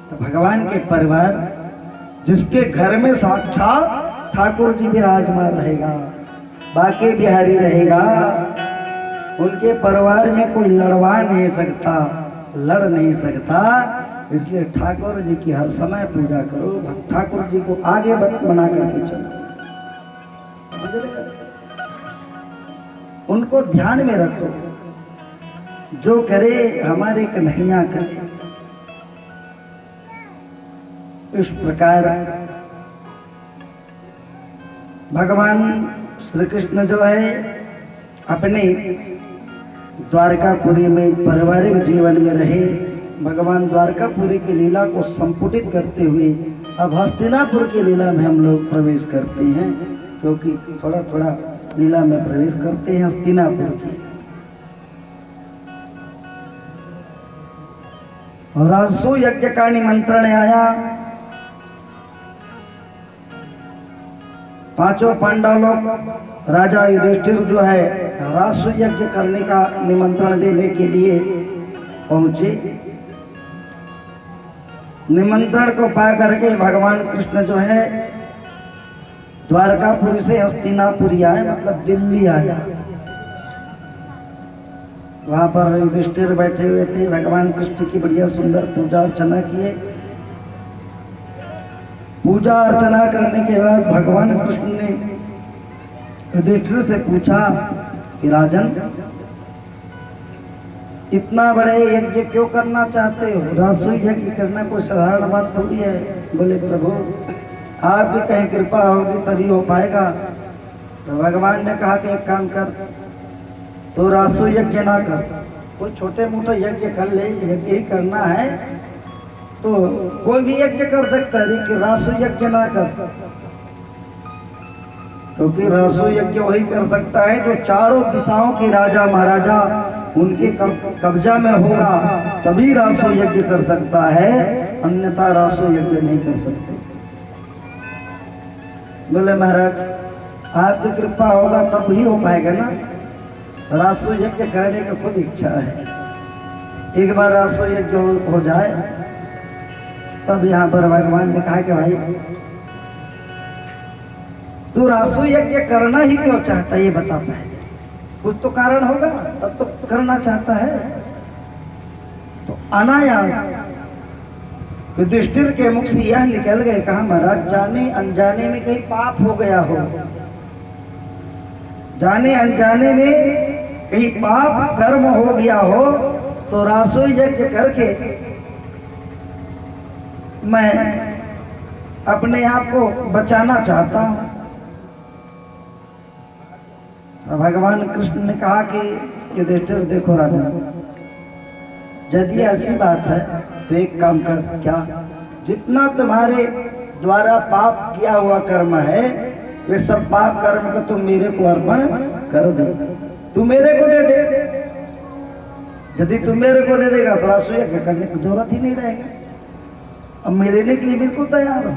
तो भगवान के परिवार जिसके घर में साक्षात ठाकुर जी विराजमान रहेगा, बाके बिहारी रहेगा, उनके परिवार में कोई लड़वा नहीं सकता, लड़ नहीं सकता। इसलिए ठाकुर जी की हर समय पूजा करो, ठाकुर जी को आगे बना करके चलो, उनको ध्यान में रखो। जो करे हमारे कन्हैया करे। इस प्रकार भगवान श्री कृष्ण जो है अपने द्वारकापुरी में पारिवारिक जीवन में रहे। भगवान द्वारकापुरी की लीला को संपुटित करते हुए अब हस्तिनापुर की लीला में हम लोग प्रवेश करते हैं, क्योंकि थोड़ा थोड़ा लीला में प्रवेश करते हैं हस्तिनापुर की। और राजसू यज्ञ का निमंत्रण आया। पांचों पांडव लोग राजा युधिष्ठिर जो है राजसू यज्ञ करने का निमंत्रण देने के लिए पहुंचे। निमंत्रण को पा करके भगवान कृष्ण जो है द्वारकापुरी से हस्तिनापुरी आए, मतलब दिल्ली आया। वहां पर युधिष्ठिर बैठे हुए थे। भगवान कृष्ण की बढ़िया सुंदर पूजा अर्चना किए। पूजा अर्चना करने के बाद भगवान कृष्ण ने युधिष्ठिर से पूछा कि राजन, इतना बड़े यज्ञ क्यों करना चाहते हो? राजसू यज्ञ करना कोई साधारण बात थोड़ी है। बोले प्रभु आपकी कहीं कृपा होगी तभी हो पाएगा। तो भगवान ने कहा कि एक काम कर, तो राजसू यज्ञ ना कर, कोई छोटे मोटे यज्ञ कर ले। यज्ञ ही करना है तो कोई भी यज्ञ कर सकता है, लेकिन राजसू यज्ञ ना कर, क्योंकि राजसू यज्ञ वही कर सकता है जो चारों दिशाओं के राजा महाराजा उनके कब्जा में होगा, तभी राजसू यज्ञ कर सकता है, अन्यथा राजसू यज्ञ नहीं कर सकते। बोले महाराज आपकी कृपा होगा तब ही हो पाएगा ना। राजसू यज्ञ करने का खुद इच्छा है। एक बार राजसू यज्ञ हो जाए तब यहाँ पर भगवान ने कहा कि भाई तू राजसू यज्ञ करना ही क्यों चाहता है ये बता पाए, कुछ तो कारण होगा तब तो करना चाहता है। तो अनायास युधिष्ठिर के मुख से यह निकल गए, कहा महाराज जाने अनजाने में कहीं पाप हो गया हो, जाने अनजाने में कहीं पाप कर्म हो गया हो तो राजसू यज्ञ करके मैं अपने आप को बचाना चाहता हूं। भगवान कृष्ण ने कहा कि युधिष्ठिर देखो राजा, यदि ऐसी बात है तो एक काम कर, क्या जितना तुम्हारे द्वारा पाप किया हुआ कर्म है वे सब पाप कर्म को तुम मेरे को अर्पण कर दे, तू मेरे को दे दे। यदि तुम मेरे को दे देगा तो राजसू यज्ञ करने की जरूरत ही नहीं रहेगा। अब मैं लेने के लिए बिल्कुल तैयार हूं।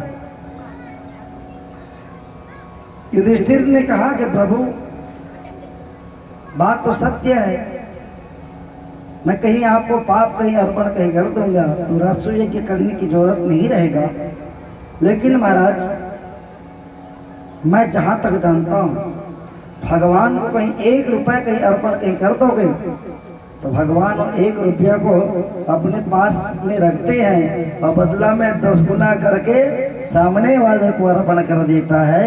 युधिष्ठिर ने कहा कि प्रभु बात तो सत्य है, मैं कहीं आपको पाप कहीं अर्पण कहीं कर दूंगा तो राजसू यज्ञ करने की जरूरत नहीं रहेगा। लेकिन महाराज मैं जहां तक जानता हूं भगवान को कहीं 1 रुपया कहीं अर्पण कहीं कर दोगे तो भगवान 1 रुपया को अपने पास में रखते हैं और बदला में 10 गुना करके सामने वाले को अर्पण कर देता है।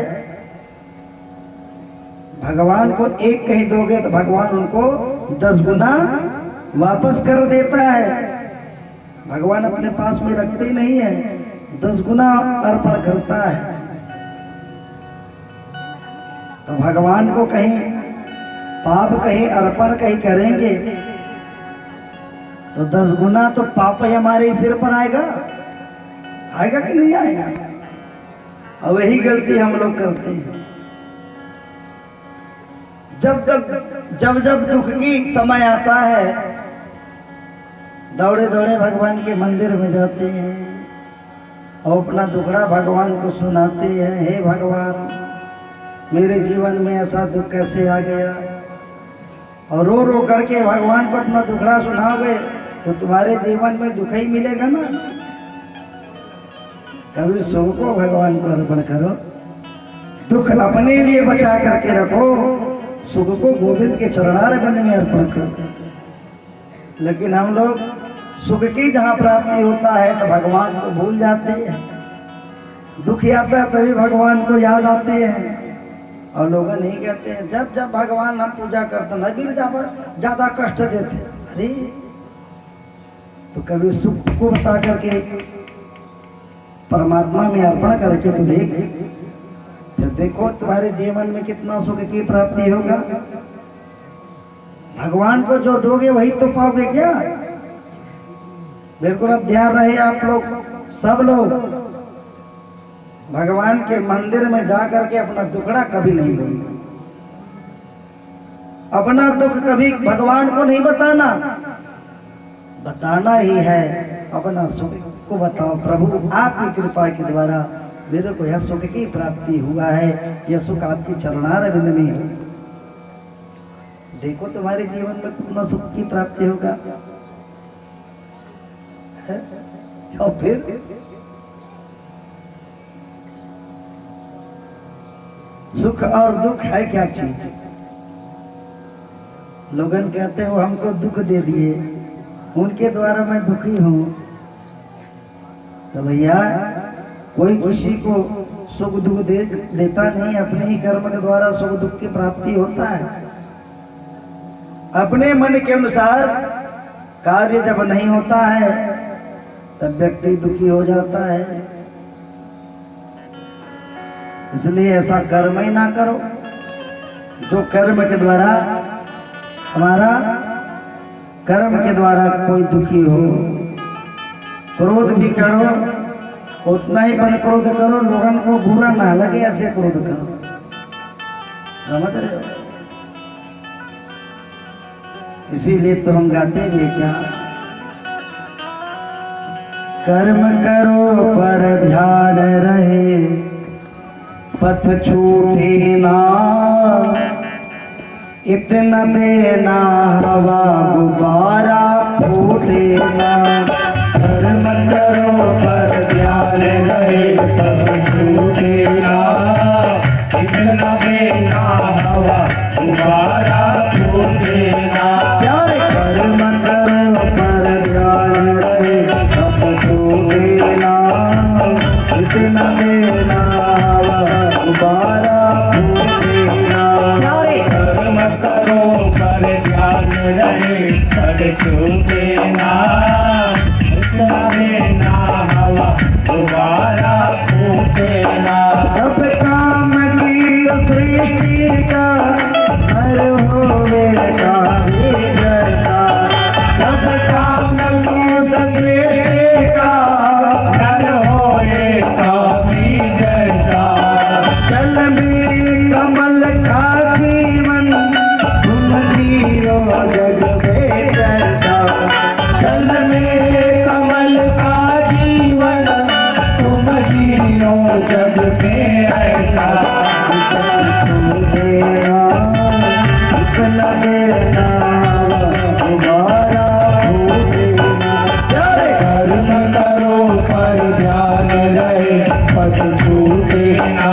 भगवान को 1 कहीं दोगे तो भगवान उनको 10 गुना वापस कर देता है। भगवान अपने पास में रखते ही नहीं है, 10 गुना अर्पण करता है। तो भगवान को कहीं पाप कहीं अर्पण कहीं करेंगे तो 10 गुना तो पाप ही हमारे सिर पर आएगा, आएगा कि नहीं आएगा? और वही गलती हम लोग करते हैं। जब दुख की समय आता है, दौड़े दौड़े भगवान के मंदिर में जाते हैं और अपना दुखड़ा भगवान को सुनाते हैं। हे भगवान, मेरे जीवन में ऐसा दुख कैसे आ गया? और रो रो करके भगवान को अपना दुखड़ा सुनाओगे तो तुम्हारे जीवन में दुख ही मिलेगा ना। कभी सुख को भगवान को अर्पण करो, दुख अपने लिए बचा करके रखो, सुख को गोविंद के चरणारविंद में अर्पण करो। लेकिन हम लोग सुख की जहाँ प्राप्ति होता है तो भगवान को भूल जाते हैं, दुख आता है तभी भगवान को याद आते हैं। और लोग नहीं कहते हैं जब जब भगवान हम पूजा करते न भी ज्यादा कष्ट देते। अरे तो कभी सुख को बता करके परमात्मा में अर्पण करके तो देख, फिर देखो तुम्हारे जीवन में कितना सुख की प्राप्ति होगा। भगवान को जो दोगे वही तो पाओगे क्या? बिल्कुल अब ध्यान रहे आप लोग, सब लोग भगवान के मंदिर में जाकर के अपना दुखड़ा कभी नहीं बोलना, अपना दुख कभी भगवान को नहीं बताना। बताना ही है अपना सुख को बताओ, प्रभु आपकी कृपा के द्वारा मेरे को यह सुख की प्राप्ति हुआ है, यह सुख आपकी चरणारविंद में है। देखो तुम्हारे जीवन में कितना सुख की प्राप्ति होगा है? और फिर सुख और दुख है क्या चीज? लोगन कहते हो हमको दुख दे दिए, उनके द्वारा मैं दुखी हूं। तो भैया कोई किसी को सुख दुख देता नहीं, अपने ही कर्म के द्वारा सुख दुख की प्राप्ति होता है। अपने मन के अनुसार कार्य जब नहीं होता है तब व्यक्ति दुखी हो जाता है। इसलिए ऐसा कर्म ही ना करो जो कर्म के द्वारा हमारा कर्म के द्वारा कोई दुखी हो। क्रोध भी करो उतना ही पर क्रोध करो, लोगों को बुरा ना लगे ऐसे क्रोध करो, समझ रहे हो? इसीलिए तो हम गाते भी क्या, कर्म करो पर ध्यान रहे, पथ छूटे ना, इतना देना हवा गुब्बारा फूटे ना। कर्म करो पर ध्यान रहे, पथ छूटे ना, इतना देना हवा गुब्बारा फूटे ना। प्यारे कर्म करो पर ध्यान रहे, पथ छूटे ना, इतना देना हवा गुब्बारा फूटे ना। प्यारे कर्म करो पर ध्यान रहे, पथ छूटे ना, इतना देना हवा गुब्बारा फूटे ना। सब काम की तो सृष्टि का हर होवे का ही करता, सब काम की तो सृष्टि का हर होवे का ही करता। चल मेरे कमल का जीवन तुम जियो जग में चलता, चल मेरे कमल का जीवन तुम जियो जग में ऐसा। इतना देना तुम्हारा प्यारे कर्म करो पर ध्यान रहे, पथ छूटे ना,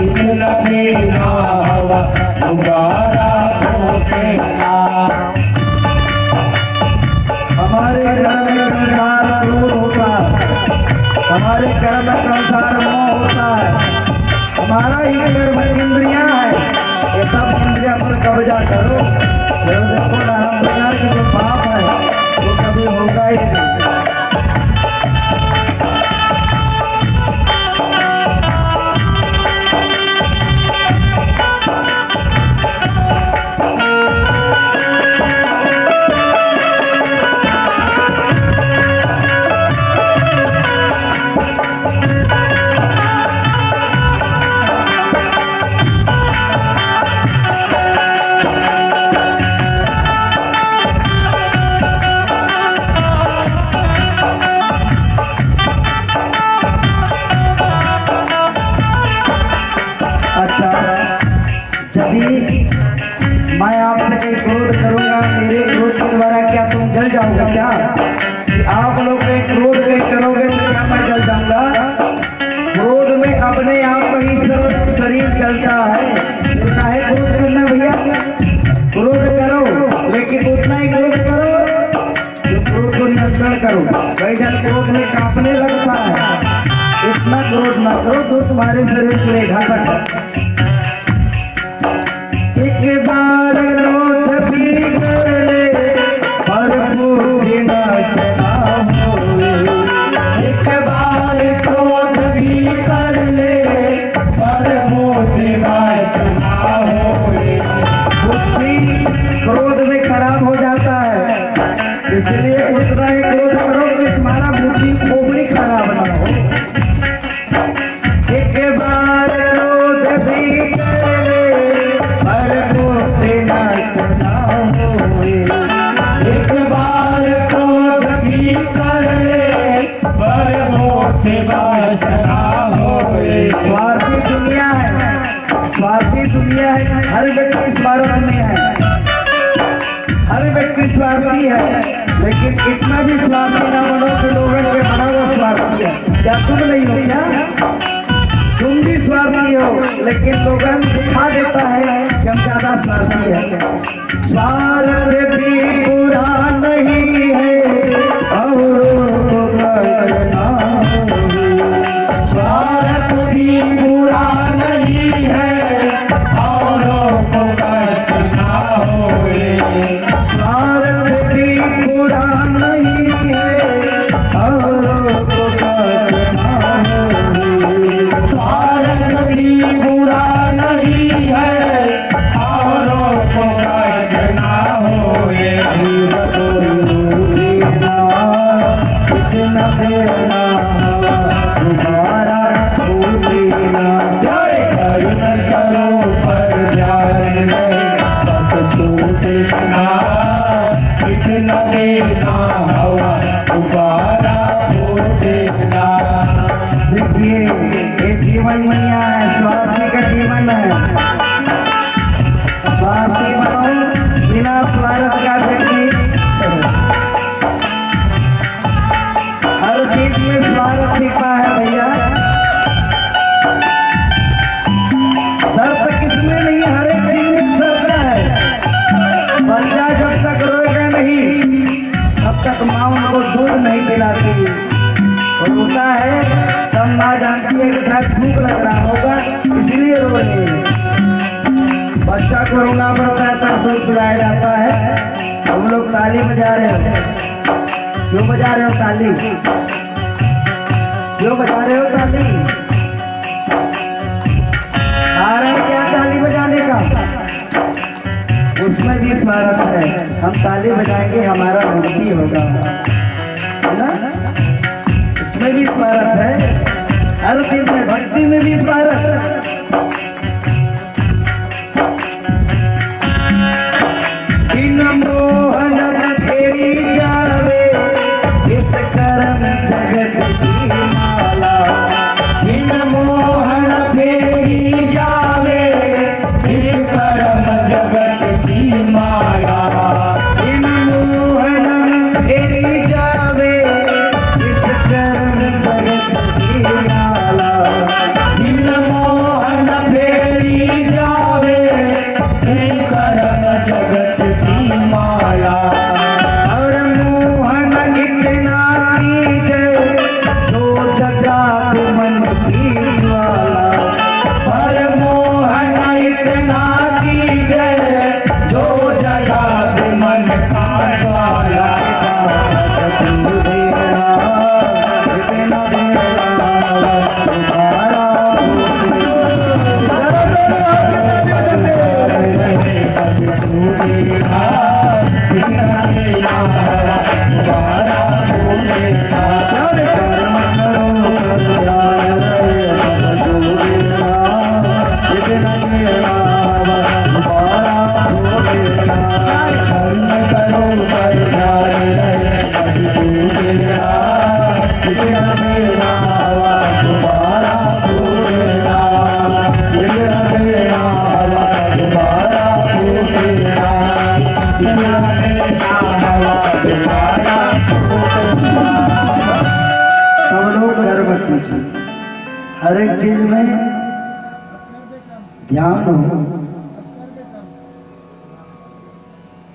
इतना देना हवा तुम्हारा फूटे ना। हमारे कर्म के अनुसार क्रोध होता है, हमारे कर्म के अनुसार मोह होता है, हमारा ही कर्म इंद्रियां है, ये सब इंद्रियां पर कब्जा करो। फिर देखो नारायण प्रकार की जो पाप है वो कभी होगा ही नहीं। मैं आपसे कोई क्रोध करूंगा, मेरे क्रोध के द्वारा क्या तुम जल जाओगे क्या? कि आप लोग के क्रोध के करोगे तो क्या मैं जल जाऊंगा? क्रोध में अपने आप ही शरीर जलता है। काहे क्रोध करना भैया? क्रोध करो लेकिन उतना ही क्रोध करो जो क्रोध को नियंत्रण करो। कई जन क्रोध में कांपने लगता है, इतना क्रोध ना करो तो तुम्हारे शरीर के लिए घातक है। एक बार क्रोध भी कर ले पर पूरी ना होए। एक बार क्रोध भी कर ले पर मोती बात ना होए। बुद्धि क्रोध में खराब हो जाता है, इसलिए उतना ही क्रोध करो कि तुम्हारा बुद्धि खोपड़ी खराब ना हो। एक बार क्रोध भी कर ले पर मोती ना होए। एक बार क्रोध भी कर ले पर मोती बात ना होए। स्वार्थी दुनिया है, स्वार्थी दुनिया है। हर व्यक्ति स्वार्थ में है, हर व्यक्ति स्वार्थी है, लेकिन इतना भी स्वार्थी ना बनो कि लोगों के बना वो स्वार्थी है। क्या तुम नहीं हो क्या? तुम भी स्वार्थी हो, लेकिन लोगों दिखा देता है कि हम ज्यादा स्वार्थी है। स्वार्थ भी बुरा नहीं है औरों को करना होए। स्वार्थ भी बुरा नहीं है औरों को कष्ट ना होए। स्वार्थ भी बुरा नहीं है औरों को करना होए। स्वार्थ भी बुरा नहीं है औरों को कष्ट ना होए। इतना देना तुम्हारा भूलना। करुण करो पर जाने तब छूटना। इतना देना हवा दोबारा फूटना। देखिए ये जीवन मनिया है, स्वार्थी का जीवन है। स्वार्थी बनो, बिना स्वार्थ का व्यक्ति हर चीज में स्वार्थ छिपा है भैया। शर्त किसमें नहीं, हर एक चीज में शर्त है। बच्चा जब तक रोएगा नहीं तब तक माँ उनको दूध नहीं पिलाती, और रोता है तब माँ जानती है कि शायद भूख लग रहा होगा इसलिए रो रही है। बच्चा को रोना पड़ता है तब दूध पिलाया जाता है। हम लोग ताली बजा रहे हो, क्यों बजा रहे हो ताली? क्यों बजा रहे हो ताली? कारण क्या ताली बजाने का? उसमें भी स्वार्थ है। हम ताली बजाएंगे हमारा मुक्ति होगा, है ना? इसमें भी स्वार्थ है, हर चीज में। भक्ति में भी स्वार्थ। इन मोहन फेरी जावे इस कर्म जगत की माला। बिन मोहन फेरी जावे इस कर्म जगत की माया। इन मोहन फेरी जावे इस कर्म जगत की माला। बिन मोहन फेरी जावे इस कर्म जगत की माया। और मोहन इतना कीजे हर एक चीज में ध्यान हो।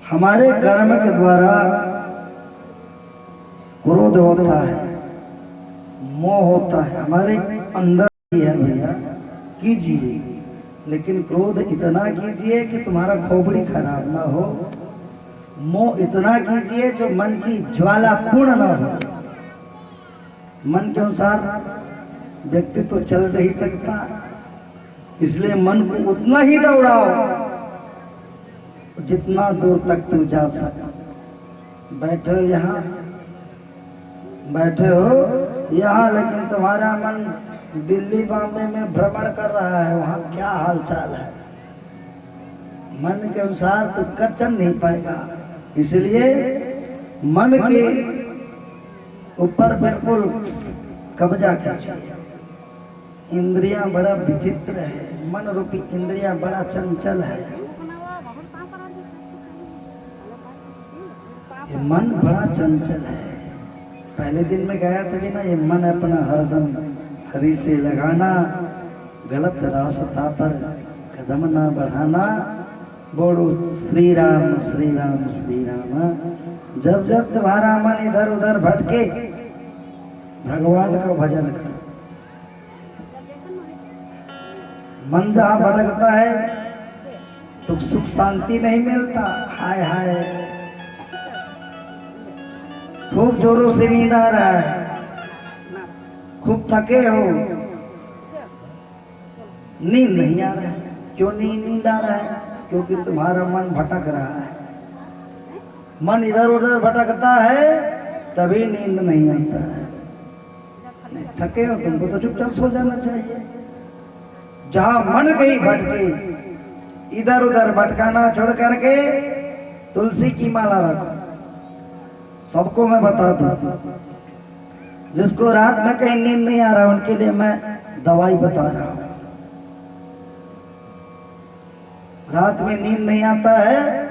हमारे कर्म के द्वारा क्रोध होता है, मोह होता है, हमारे अंदर ही है भैया। कीजिए, लेकिन क्रोध इतना कीजिए कि तुम्हारा खोपड़ी खराब ना हो। मोह इतना कीजिए जो मन की ज्वाला पूर्ण ना हो। मन के अनुसार व्यक्ति तो चल नहीं सकता, इसलिए मन को उतना ही दौड़ाओ जितना दूर तक तू जा सके। बैठे हो यहाँ, बैठे हो यहाँ, लेकिन तुम्हारा मन दिल्ली बॉम्बे में भ्रमण कर रहा है, वहाँ क्या हाल चाल है। मन के अनुसार तो कर चल नहीं पाएगा। इसलिए मन के ऊपर बिल्कुल कब्जा कीजिए। इंद्रियां बड़ा विचित्र है, मन रूपी इंद्रियां बड़ा चंचल है। ये मन बड़ा चंचल है। पहले दिन में गया था भी ना, ये मन अपना हरदम हरि से लगाना, गलत रास्ता पर कदम ना बढ़ाना। बोलो श्री राम श्री राम श्री राम। जब जब तुम्हारा मन इधर उधर भटके, भगवान का भजन करो। मन जहाँ भटकता है तो सुख शांति नहीं मिलता। हाय हाय, खूब जोरों से नींद आ रहा है, खूब थके हो, नींद नहीं आ रहा है। क्यों नहीं नींद आ रहा है? क्योंकि तुम्हारा मन भटक रहा है। मन इधर उधर भटकता है तभी नींद नहीं आता है। नहीं थके हो तुमको तो चुपचाप सो जाना चाहिए। जहां मन कहीं भटके, इधर उधर भटकाना छोड़ करके तुलसी की माला रखो। सबको मैं बता दूं, जिसको रात में कहीं नींद नहीं आ रहा उनके लिए मैं दवाई बता रहा हूं। रात में नींद नहीं आता है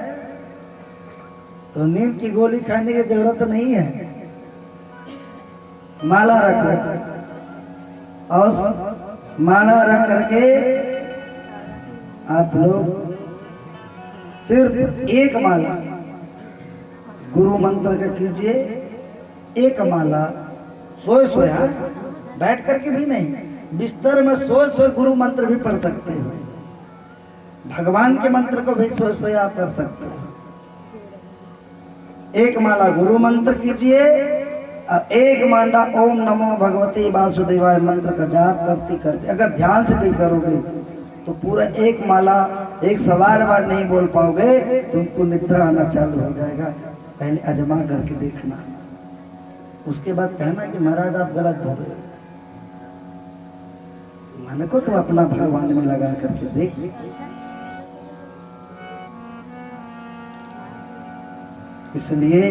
तो नींद की गोली खाने की जरूरत नहीं है। माला रखो और माला रख करके आप लोग सिर्फ एक माला गुरु मंत्र का कीजिए। एक माला सोए सोया, बैठ करके भी नहीं, बिस्तर में सोए सोए गुरु मंत्र भी पढ़ सकते हो। भगवान के मंत्र को भी सोए सोए आप कर सकते हो। एक माला गुरु मंत्र कीजिए और एक माला ओम नमो भगवते वासुदेवाय मंत्र का जाप करते करते, अगर ध्यान से नहीं करोगे तो पूरा एक माला एक सवार बार नहीं बोल पाओगे, तुमको निद्रा आना चालू हो जाएगा। पहले आजमा करके देखना, उसके बाद कहना कि महाराज आप गलत बोल रहे हो। मन को तो अपना भगवान में लगा करके देख। इसलिए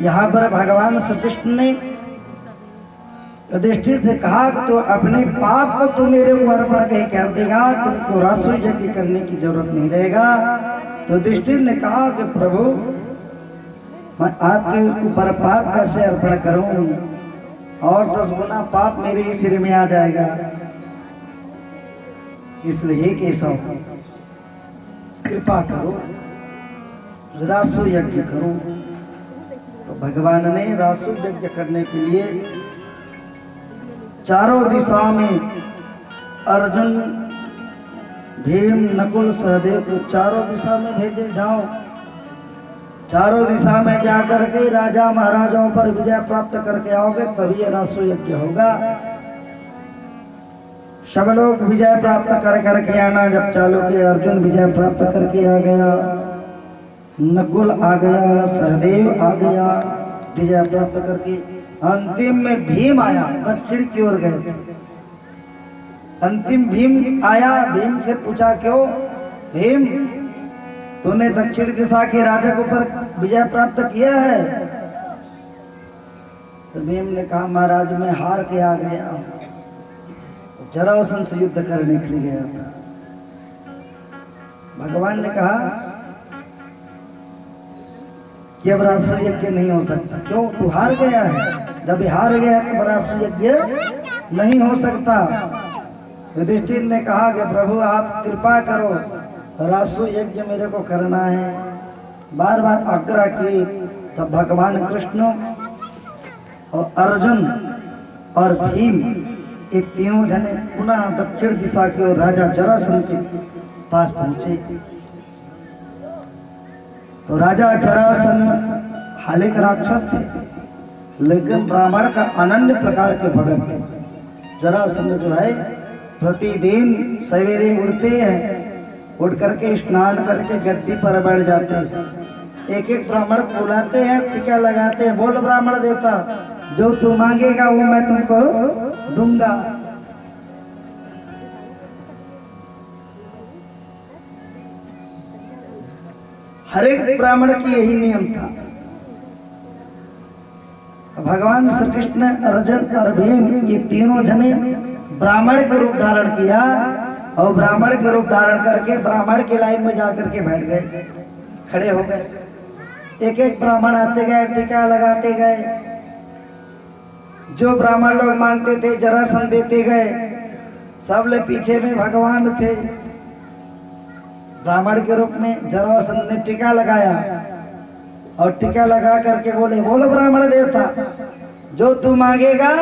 यहाँ पर भगवान श्री कृष्ण ने युधिष्ठिर से कहा कि तो अपने पाप को तो मेरे को अर्पण कहीं कर देगा, तुमको रासु यज्ञ करने की जरूरत नहीं रहेगा। तो युधिष्ठिर ने कहा कि प्रभु मैं आपके ऊपर पाप कैसे अर्पण करूं, और 10 गुना पाप मेरे ही सिर में आ जाएगा। इसलिए केशव कृपा करो, रासु यज्ञ करो। तो भगवान ने रासु यज्ञ करने के लिए चारों दिशा में अर्जुन, भीम, नकुल, सहदेव को चारों दिशा में भेजे। जाओ, चारों दिशा में जाकर के राजा महाराजाओं पर विजय प्राप्त करके आओगे तभी ये रासु यज्ञ होगा। सब लोग विजय प्राप्त कर करके आना। जब चालू किया, अर्जुन विजय प्राप्त करके आ गया, नकुल आ गया, सहदेव आ गया विजय प्राप्त करके। अंतिम में भीम आया, दक्षिण की ओर गए थे। अंतिम भीम आया, भीम से पूछा क्यों भीम तूने दक्षिण दिशा के राजा के ऊपर विजय प्राप्त किया है? तो भीम ने कहा महाराज मैं हार के आ गया, जरासंध से युद्ध करने के लिए गया था। भगवान ने कहा कि अब रासु यज्ञ नहीं हो सकता। क्यों? तू हार गया है। जब हार गया तो राष्ट्र यज्ञ नहीं हो सकता। युधिष्ठिर ने कहा कि प्रभु आप कृपा करो, राष्ट्र यज्ञ मेरे को करना है। बार बार आग्रह की। तब भगवान कृष्ण और अर्जुन और भीम ये तीनों जने पुनः दक्षिण दिशा की ओर राजा जरासंध के पास पहुंचे। तो राजा जरासंध हालांकि राक्षस थे, लेकिन ब्राह्मण का अनन्य प्रकार के भगत थे। जरासंध जो है प्रतिदिन सवेरे उठते हैं, उठ करके स्नान करके गद्दी पर बैठ जाते हैं। एक एक ब्राह्मण को बुलाते हैं, टीका लगाते हैं, बोल ब्राह्मण देवता जो तू मांगेगा वो मैं तुमको दूंगा। हर एक ब्राह्मण की यही नियम था। भगवान श्री कृष्ण, अर्जुन और भीम ये तीनों जने ब्राह्मण के रूप धारण किया और ब्राह्मण के रूप धारण करके ब्राह्मण की लाइन में जाकर के बैठ गए, खड़े हो गए। एक एक ब्राह्मण आते गए, टीका लगाते गए। जो ब्राह्मण लोग मांगते थे जरासंध देते गए। सब ले पीछे में भगवान थे ब्राह्मण के रूप में। जरासंध ने टीका लगाया और टीका लगा करके बोले, बोलो ब्राह्मण देवता जो तू मांगेगा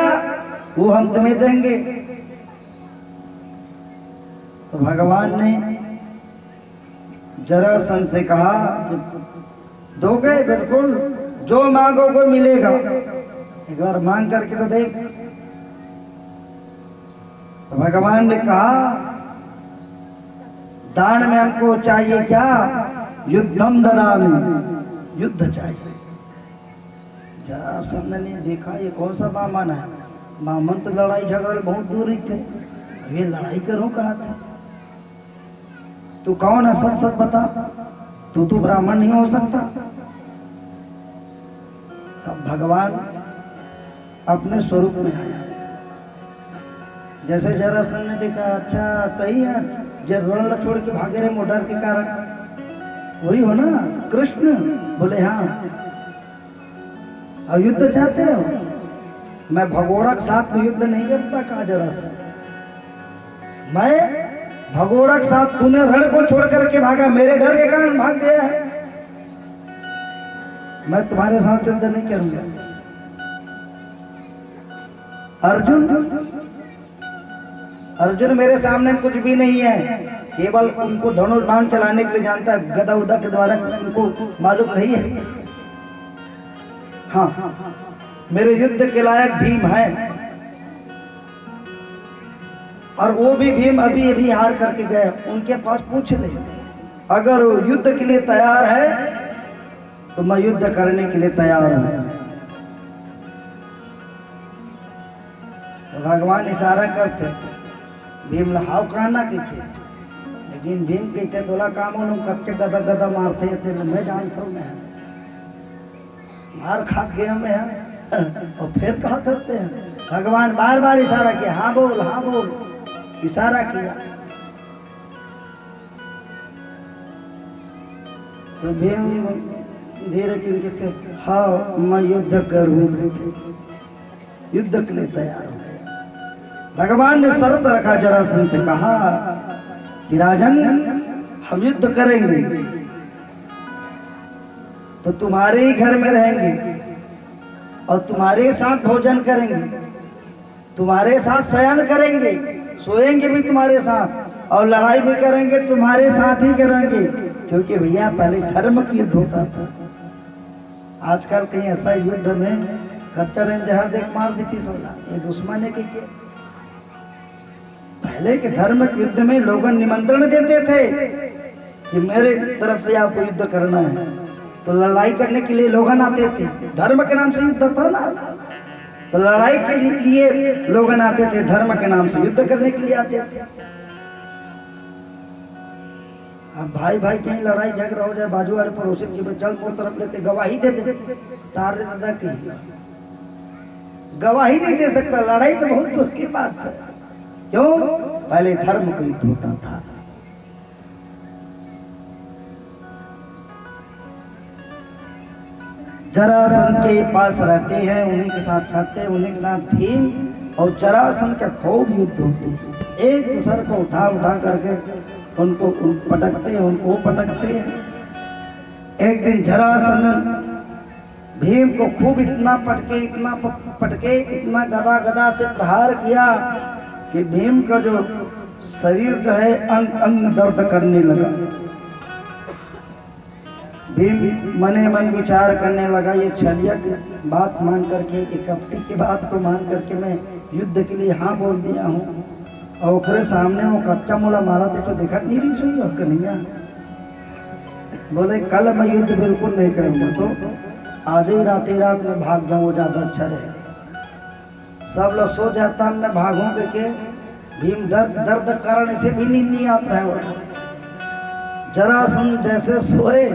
वो हम तुम्हें देंगे। तो भगवान ने जरासंध से कहा, दोगे? बिल्कुल, जो मांगोगे मिलेगा। एक बार मांग करके तो देख। तो भगवान ने कहा, दान में हमको चाहिए क्या? युद्धम ददामि, युद्ध चाहिए। जरासंध ने देखा ये कौन सा मामन है, मामन तो लड़ाई झगड़े बहुत दूर ही थे, ये लड़ाई करो कहा था। तू कौन है, सच सच बता, तू तो ब्राह्मण नहीं हो सकता। तब भगवान अपने स्वरूप में आया। जैसे जरासंध ने देखा, अच्छा तही है जो रण छोड़ के भागे रहे मोटर के कारण, वही हो ना कृष्ण? बोले हाँ। अब युद्ध चाहते हो? मैं भगोड़ा के साथ में युद्ध नहीं करता, कहा जरासंध। मैं भगोड़ा के साथ, तूने रण को छोड़ करके भागा, मेरे डर के कारण भाग गया है, मैं तुम्हारे साथ युद्ध नहीं करूंगा। अर्जुन मेरे सामने कुछ भी नहीं है, केवल उनको धनुष बाण चलाने के लिए जानता है, गदा उदा के द्वारा उनको मालूम नहीं है। हाँ, मेरे युद्ध के लायक भीम है, और वो भी भीम अभी अभी हार करके गए। उनके पास पूछ ले, अगर वो युद्ध के लिए तैयार है तो मैं युद्ध करने के लिए तैयार हूं। तो भगवान इशारा करते, भीम लहाव कहना कहते, लेकिन भीम कहते तोला काम कच्चे गदा गदा मारते थे, मैं जानता हूँ मैं मार खा गया मैं और फिर कहा करते हैं। भगवान बार बार इशारा किया, हाँ बोल हाँ बोल, इशारा किया। तो भीम धीरे किनके थे, हाँ मैं युद्ध करूंगा, युद्ध के लिए तैयार हो गए। भगवान ने शर्त रखा, जरासंध से कहा कि राजन हम युद्ध करेंगे तो तुम्हारे ही घर में रहेंगे और तुम्हारे साथ भोजन करेंगे, तुम्हारे साथ शयन करेंगे, सोएंगे भी तुम्हारे साथ, और लड़ाई भी करेंगे तुम्हारे साथ ही करेंगे। क्योंकि भैया पहले धर्म का युद्ध होता था, आजकल कहीं ऐसा युद्ध में कट्टर जहर देख मार देती सोना, ये दुश्मन है कि पहले के धर्म के युद्ध में लोग निमंत्रण देते थे कि मेरे तरफ से आपको युद्ध करना है, तो लड़ाई करने के लिए लोग आते थे। धर्म के नाम से युद्ध था ना, तो लड़ाई के लिए लोग आते थे, धर्म के नाम से युद्ध करने के लिए आते थे। अब भाई भाई कहीं लड़ाई झगड़ा हो जाए, बाजू वाले पड़ोसी की चल मोर तरफ लेते, गवाही दे दे, तार दादा की गवाही नहीं दे सकता, लड़ाई तो बहुत दूर की बात है। क्यों? पहले धर्म को युद्ध होता था। जरासंध के पास रहते हैं, उन्हीं के साथ खाते हैं, उन्हीं के साथ भीम और जरासंध का खूब युद्ध होते हैं। एक दूसरे को उठा उठा करके उनको पटकते हैं, उनको पटकते हैं। एक दिन जरासंध भीम को खूब इतना पटके इतना गदा गदा से प्रहार किया कि भीम का जो शरीर जो है अंग अंग दर्द करने लगा। भीम मने मन विचार करने लगा, ये छलिया की बात मान करके, ये कपटी की बात को मान करके मैं युद्ध के लिए हाँ बोल दिया हूँ, और ओखरे सामने वो कच्चा मोला मारा थे तो देखा नहीं रही सुई हो कन्हैया। बोले कल मैं युद्ध बिल्कुल नहीं करूँगा, तो आज ही रात में भाग जाऊँ, वो ज़्यादा अच्छा रहे। सब लोग सो जाता, मैं भागूँ के भीम दर्द कारण से भी नींद नहीं आता है। जरासंध जैसे सोए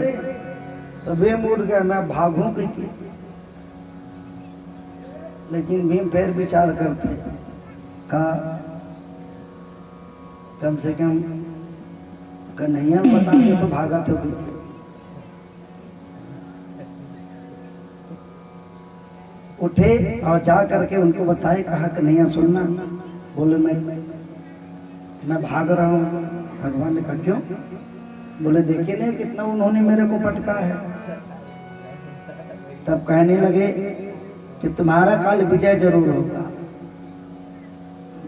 तो भीम उठ गया, मैं भागूं की। लेकिन भीम फिर विचार करते का कम से कम कन्हैया बता के तो भागा तो भी। उठे और जा करके उनको बताए, कहा कन्हैया सुनना। बोले मैं भाग रहा हूँ। भगवान ने कहा क्यों? बोले देखिए नहीं कितना उन्होंने मेरे को पटका है। तब कहने लगे कि तुम्हारा काल विजय जरूर होगा।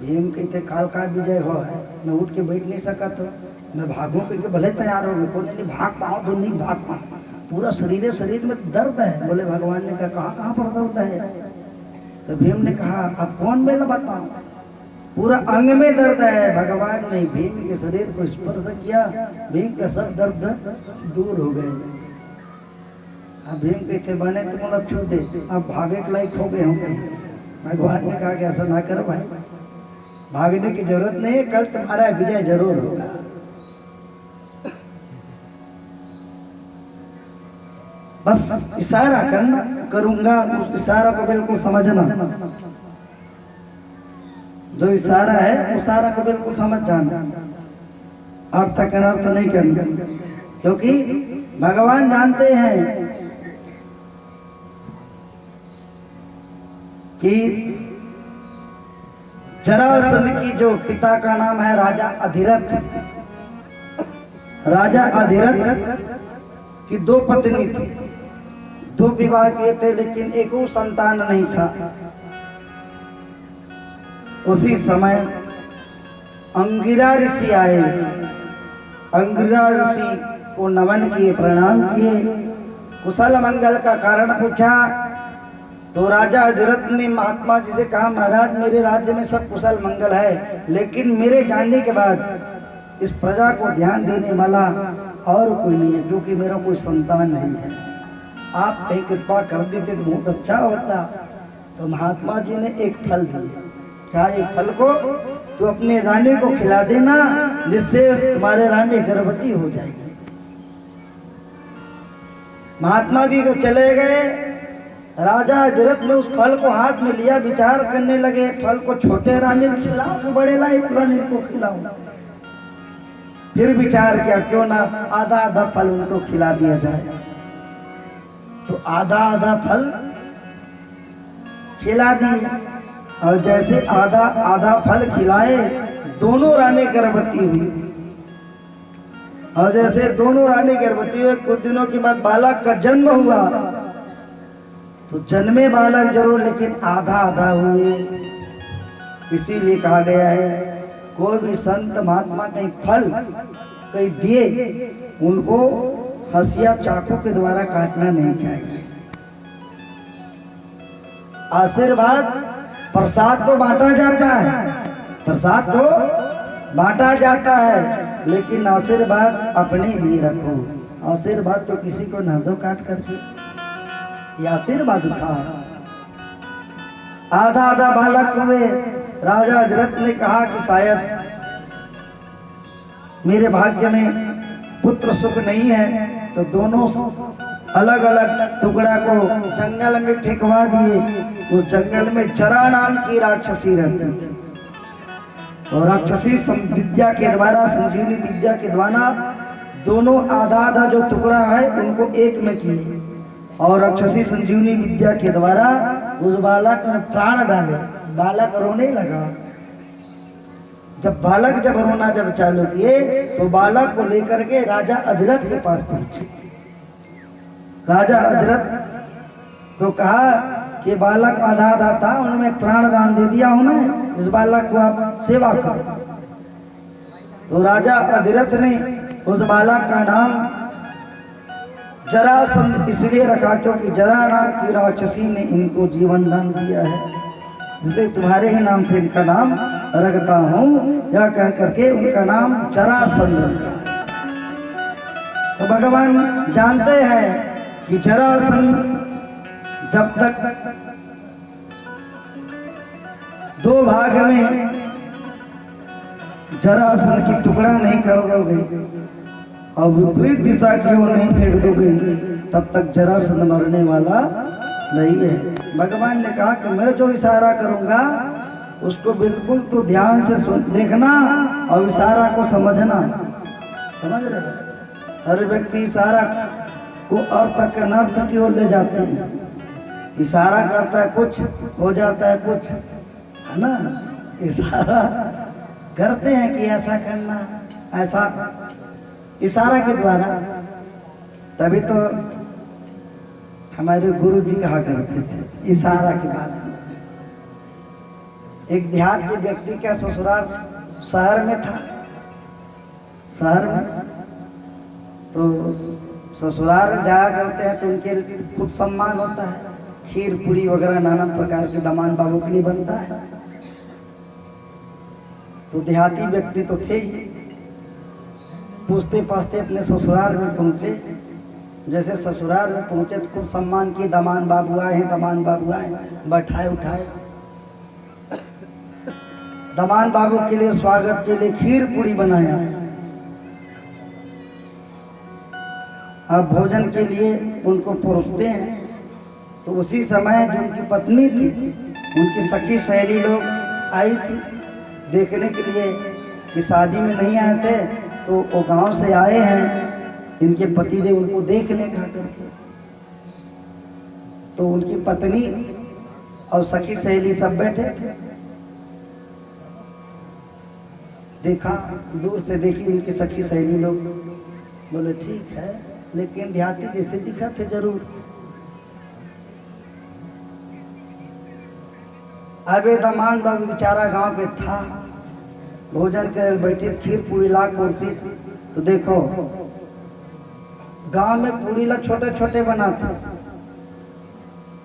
भीम कहते काल का विजय हो है, मैं उठ के बैठ नहीं सका तो मैं भागूं क्योंकि भले तैयार हो गए, बोले नहीं भाग पाओ तो नहीं भाग पाओ, पूरा शरीर में दर्द है। बोले भगवान ने कहा कहाँ पर दर्द है? तो भीम ने कहा अब कौन मेला बताओ, पूरा अंग में दर्द है। भगवान ने भीम के शरीर को स्पर्श किया, भीम का सब दर्द दूर हो गए। अब भीम कहते बने तुम लोग छू दे, अब भागे के लायक हो गए होंगे। भगवान ने कहा कि ऐसा ना करो भाई, भागने की जरूरत नहीं है, कल तुम्हारा विजय जरूर होगा। बस इशारा करना करूंगा, उस इशारा को बिल्कुल समझना। जो इशारा है उस इशारा को बिल्कुल समझ जाना, अर्थ का अनर्थ नहीं करना, क्योंकि भगवान जानते हैं कि जरासंध की जो पिता का नाम है राजा अधिरथ। राजा अधिरथ की दो पत्नी थी, दो विवाह किए थे, लेकिन एक संतान नहीं था। उसी समय अंगिरा ऋषि आए, अंगिरा ऋषि को नमन किए, प्रणाम किए, कुशल मंगल का कारण पूछा। तो राजा अधिरथ ने महात्मा जी से कहा महाराज मेरे राज्य में सब कुशल मंगल है, लेकिन मेरे जानने के बाद इस प्रजा को ध्यान देने वाला और कोई नहीं है, क्योंकि मेरा कोई संतान नहीं है। आप कहीं कृपा कर देते तो बहुत अच्छा होता। तो महात्मा जी ने एक फल दिए, क्या एक फल को तो अपने रानी को खिला देना, जिससे तुम्हारे रानी गर्भवती हो जाएगी। महात्मा जी तो चले गए। राजा अधिरथ ने उस फल को हाथ में लिया, विचार करने लगे फल को छोटे रानी को खिलाओ कि बड़े लायक रानी को खिलाओ। फिर विचार किया क्यों ना आधा आधा फल उनको खिला दिया जाए। तो आधा आधा फल खिला दिए, और जैसे आधा आधा फल खिलाए दोनों रानी गर्भवती हुई। और जैसे दोनों रानी गर्भवती हुए, कुछ दिनों के बाद बालक का जन्म हुआ। तो जन्मे बालक जरूर, लेकिन आधा आधा हुए। इसीलिए कहा गया है कोई भी संत महात्मा कहीं फल कहीं दिए, उनको हंसिया चाकू के द्वारा काटना नहीं चाहिए। आशीर्वाद प्रसाद तो बांटा जाता है, प्रसाद तो बांटा जाता है, लेकिन आशीर्वाद अपने लिए रखो। आशीर्वाद तो किसी को न दो काट करके, ये आशीर्वाद था। आधा आधा बालक हुए। राजा अधिरथ ने कहा कि शायद मेरे भाग्य में पुत्र सुख नहीं है, तो दोनों अलग अलग टुकड़ा को जंगल में फेंकवा दिए। उस जंगल में जरा नाम की राक्षसी रहती थी, और राक्षसी विद्या के द्वारा, संजीवनी विद्या के द्वारा दोनों आधा आधा जो टुकड़ा है उनको एक में किए, और राक्षसी संजीवनी विद्या के द्वारा उस बालक में प्राण डाले। बालक रोने लगा। जब रोना चालू किए तो बालक को लेकर के राजा अधिरथ के पास पहुंचे। राजा अधिरथ को कहा कि बालक आधा आधा था, उन्होंने प्राण दान दे दिया, उन्हें इस बालक को आप सेवा करो। तो राजा अधिरथ ने उस बालक का नाम जरासंध इसलिए रखा क्योंकि जरा नाम की राक्षसी ने इनको जीवन दान दिया है, इसलिए तुम्हारे ही नाम से इनका नाम रखता हूँ। यह कह करके उनका नाम जरासंध रखा। तो भगवान जानते हैं कि जरासंध जब तक दो भाग में जरासंध की टुकड़ा नहीं कर दोगे और विपरीत दिशा की ओर नहीं फेंक दोगे तब तक जरासंध मरने वाला नहीं है। भगवान ने कहा कि मैं जो इशारा करूंगा उसको बिल्कुल तो ध्यान से देखना और इशारा को समझना। समझ रहे? हर व्यक्ति इशारा को अर्थ के अनर्थ की ओर ले जाते हैं। इशारा करता है कुछ, हो जाता है कुछ, है ना। इशारा करते हैं कि ऐसा करना, ऐसा इशारा के द्वारा। तभी तो हमारे गुरु जी कहा करते थे इशारा की बात। एक देहाती व्यक्ति का ससुराल शहर में था। शहर में तो ससुराल जाया करते हैं तो उनके खूब सम्मान होता है, खीर पूरी वगैरह नाना प्रकार के दामान बाबू के लिए बनता है। तो देहाती व्यक्ति तो थे ही, पूछते पाछते अपने ससुराल में पहुंचे। जैसे ससुराल में पहुंचे तो खूब सम्मान की, दामान बाबू आए हैं, दामान बाबू आए हैं, बैठाए उठाए। दामान बाबू के लिए स्वागत के लिए खीर पूरी बनाया। अब भोजन के लिए उनको परोसते हैं। तो उसी समय जो उनकी पत्नी थी, उनकी सखी सहेली लोग आई थी देखने के लिए कि शादी में नहीं आए थे तो वो गांव से आए हैं, इनके पतिदेव उनको देखने खा करके। तो उनकी पत्नी और सखी सहेली सब बैठे थे। देखा, दूर से देखी उनकी सखी सहेली लोग, बोले ठीक है लेकिन देहाती जैसे दिखा थे जरूर। अबे दामान बाबू बेचारा गांव के था, भोजन कर बैठे, खीर पूरी ला कुर्सी। तो देखो गांव में पूरी ला छोटे छोटे बनाते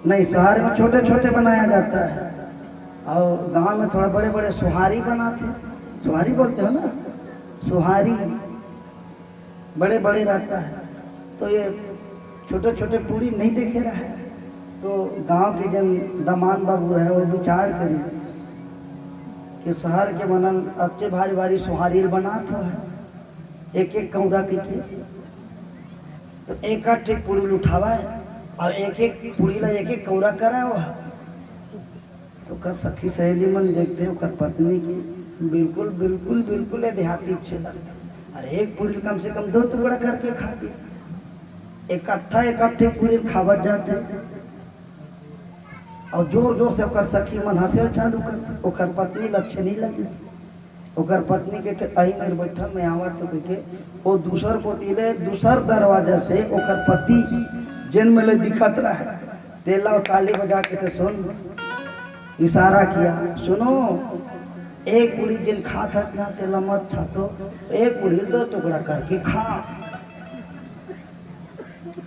नहीं, शहर में छोटे छोटे बनाया जाता है और गांव में थोड़ा बड़े बड़े सुहारी बनाते। सुहारी बोलते हो ना, सुहारी बड़े बड़े रहता है। तो ये छोटे छोटे पूरी नहीं देखे रहा है। तो गांव के जन दामान बाबू है वो विचार करी कि शहर के बनल अच्छे भारी भारी सुहारी बनात है, एक एक कौड़ा के तो एक ठीक पूरी उठावा है और एक एक पूरी ला एक एक कौड़ा करा हुआ। तो कर सखी सहेली मन देखते हो कर पत्नी की बिल्कुल बिल्कुल बिल्कुल देहाती अच्छे लगते। अरे एक पूरी कम से कम 2 टुकड़ा करके खाती, इकट्ठे पूरी खावत जाते और जोर जोर से ओकर सखी मन हंसे चालू करते। ओकर पत्नी अच्छे नहीं लगी। ओकर पत्नी के आई मेरे बैठा मैं आवा तो के वो दूसर पोतीले दूसर दरवाजा से ओकर पति जन्म ले दिखत रहा है। तेला और ताली बजा के ते सुन, इशारा किया, सुनो एक पूरी जिन खा था ना तेला मत खा, तो एक पूरी 2 टुकड़ा करके खा।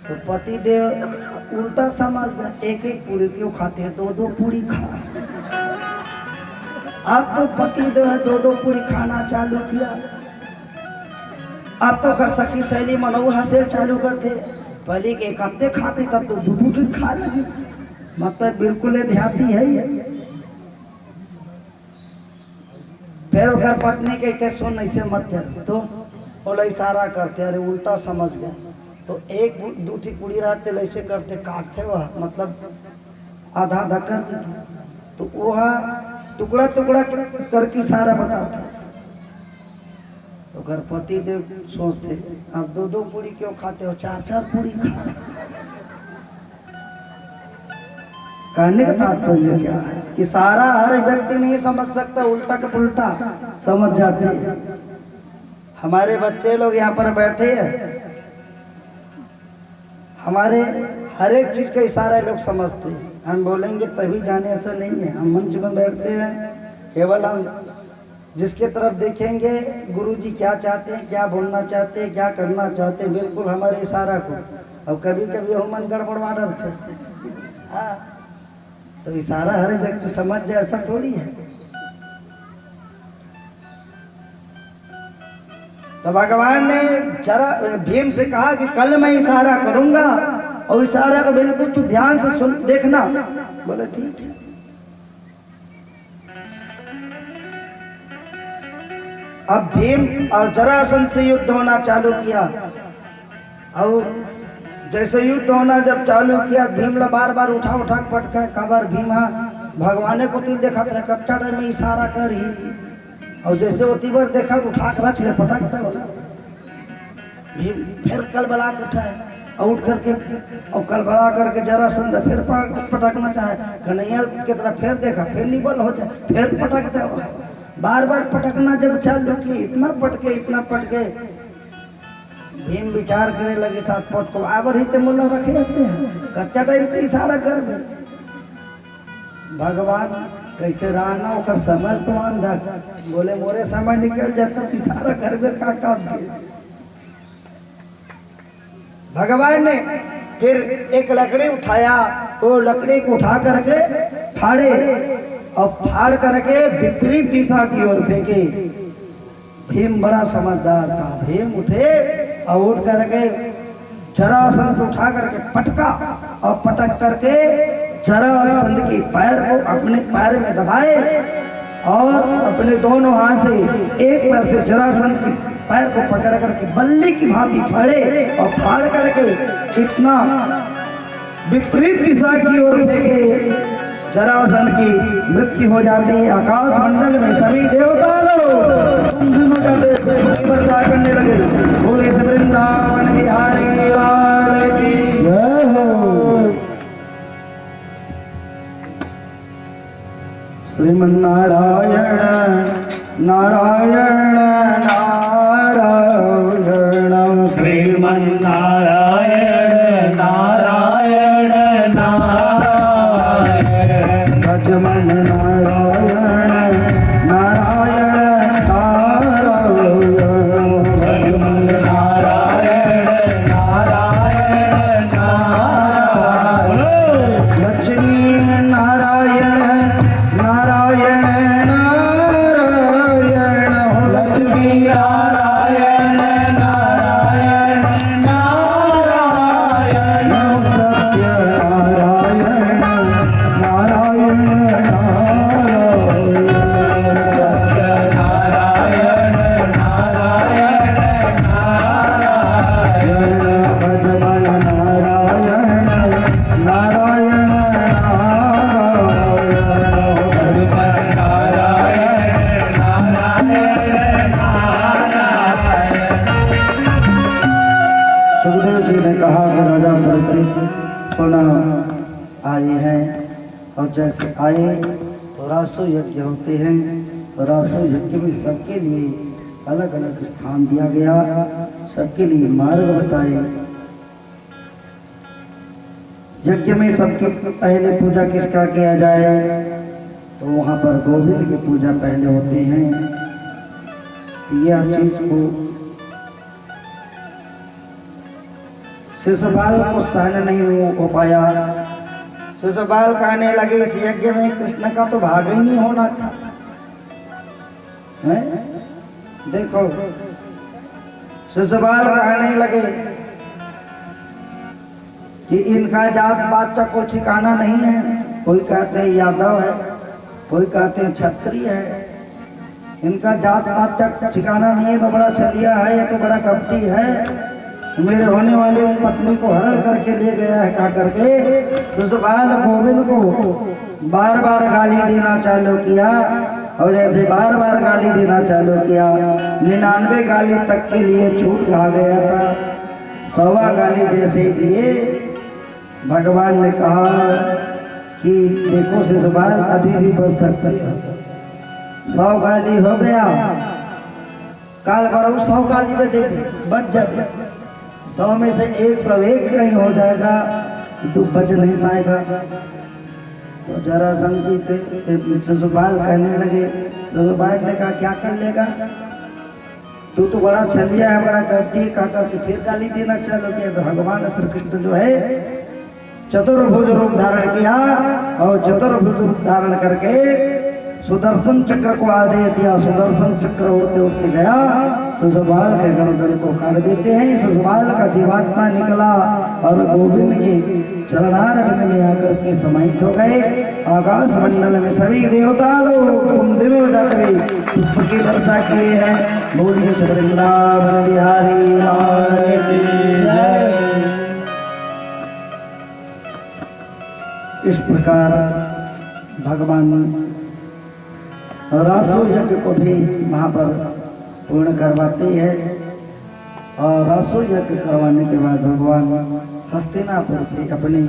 तो पति देव उल्टा समझ गया, एक एक पूरी क्यों खाते हैं, 2-2 पूरी खा। अब तो पति देव 2-2 पूरी खाना चालू किया। अब तो कर सखी सहेली मनऊ हंसे चालू करते। पहले के 1 हफ्ते खाते तब तो 2-2 खा लगी। मतलब बिल्कुल देहाती है ये। फिर ओकर पत्नी कहते सुन ऐसे मत कर, तो बोले इशारा करते। अरे उल्टा समझ गया। तो 1-2 पूरी रहते ऐसे करते, काटते वह मतलब आधा आधा कर, तो वह टुकड़ा टुकड़ा करके इशारा बताते। तो घर पति देव सोचते अब 2-2 पूरी क्यों खाते हो, 4-4 पूरी खा। कहने का तात्पर्य क्या है कि सारा हर व्यक्ति नहीं समझ सकता, उल्टा का उल्टा समझ जाते हैं। हमारे बच्चे लोग यहाँ पर बैठे हैं, हमारे हर एक चीज का इशारा लोग समझते हैं। हम बोलेंगे तभी जाने, ऐसा नहीं है। हम मंच में बैठते हैं, केवल हम जिसके तरफ देखेंगे गुरु जी क्या चाहते हैं, क्या बोलना चाहते हैं, क्या करना चाहते हैं, बिल्कुल हमारे इशारा को। अब कभी कभी हम मन गड़बड़वा डरते हैं, हाँ, तो इशारा हर व्यक्ति समझ जाए ऐसा थोड़ी है। तो भगवान ने जरा भीम से कहा कि कल मैं इशारा करूंगा और इशारा को बिल्कुल तू ध्यान से सुन देखना। बोले ठीक है। अब भीम और जरासंध से युद्ध होना चालू किया और जैसे युद्ध होना जब चालू किया, भीमला बार बार उठा उठा पटका कबर। भीमा भगवान को तीर देखा था कच्चा टाइम में इशारा कर ही, और जैसे वो तीवर देखा तो उठा कर रख ले पटकता वाला। भीम फिर कलबला उठा है और उठ करके और कलबला करके जरासंध फिर पटकना चाहे, कन्हैया की तरफ फिर देखा, फिर निबल हो जाए, फिर पटकता हुआ। बार बार पटकना जब चालू किए, इतना पटके भीम विचार करने लगे साथ पट को आवर ही मुल्ला रखे रहते हैं, कच्चा टाइम पे इशारा कर दे। भगवान कहते रहना ओकर समय तो अंधा, बोले मोरे समय निकल जाता इशारा करबे का काम दिए। भगवान ने फिर एक लकड़ी उठाया, वो लकड़ी को उठा करके फाड़े और फाड़ करके विपरीत दिशा की ओर फेंके। भीम बड़ा समझदार था। भीम उठे और उठ करके जरासंध को उठा करके पटका और पटक करके जरासंध की पैर को अपने पैर में दबाए और अपने दोनों हाथ से एक पैर से जरासंध की पैर को पकड़ करके बल्ली की भांति फाड़े और फाड़ करके इतना विपरीत दिशा की ओर फेंके, जरासंध की मृत्यु हो जाती है। आकाश मंडल में सभी देवता लोग वर्षा करने लगे। बोले वृंदावन बिहारी लाल की जय हो। श्रीमन्नारायण नारायण नारायण श्रीमन्नारायण नारायण नारायण भजमन नारायण नारायण भजमन नारायण नारायण नारायण लक्ष्मी नारायण नारायण नारायण लक्ष्मी नारायण नारायण नारायण सत्य नारायण नारायण नारायण नारायण नारायण नारायण भजमन नारायण नारायण सुखदेव जी ने कहा कि राजा पृथ्वी पुनः आए हैं और जैसे आए तो रासो यज्ञ होते हैं, तो रासो यज्ञ में सबके लिए अलग अलग स्थान दिया गया, सबके लिए मार्ग बताए। यज्ञ में सबके पहले पूजा किसका किया जाए, तो वहाँ पर गोविंद की पूजा पहले होते हैं। यह चीज को शिशुपाल को सहन नहीं हो पाया। शिशुपाल कहने लगे इस यज्ञ में कृष्ण का तो भाग ही नहीं होना था। है? देखो शिशुपाल कहने लगे कि इनका जात पात का कोई ठिकाना नहीं है। कोई कहते हैं यादव है, कोई कहते हैं क्षत्रिय है। इनका जात पात का ठिकाना नहीं है, तो बड़ा छलिया है, ये तो बड़ा कपटी है। मेरे होने वाले पत्नी को हरण करके ले गया है कहा करके शिशुपाल गोविंद को बार बार गाली देना चालू किया। और जैसे बार बार गाली देना चालू किया, 99 गाली तक के लिए छूट खा गया था। 100वां गाली जैसे दिए, भगवान ने कहा कि देखो शिशुपाल अभी भी बच सकती है। 100 गाली हो गया, काल भरो 100 गाली दे देगी, बच जाए। 100 में से 101 कहीं हो जाएगा तू बच नहीं पाएगा। तो जरासंध जी शिशुपाल कहने लगे, शिशुपाल ने कहा क्या कर लेगा, तू तो बड़ा छलिया है, बड़ा गड्ढी का करके फिर गाली देना चालू किया। तो भगवान श्री कृष्ण जो है चतुर्भुज रूप धारण किया और चतुर्भुज रूप धारण करके सुदर्शन चक्र को आदेश दिया। सुदर्शन चक्र उड़ते उड़ते गया, शिशुपाल के गर्दन को काट देते हैं। शिशुपाल का जीवात्मा निकला और गोविंद के चरणारविंद में आकर के समाहित हो गए। आकाश मंडल में सभी देवता लोग कुंदिल हो जाते पुष्प की वर्षा किए हैं। बोलिए श्री वृंदावन बिहारी लाल की जय। इस प्रकार भगवान रासो यज्ञ को भी वहाँ पर पूर्ण करवाते हैं और रासो यज्ञ करवाने के बाद भगवान हस्तिनापुर से अपने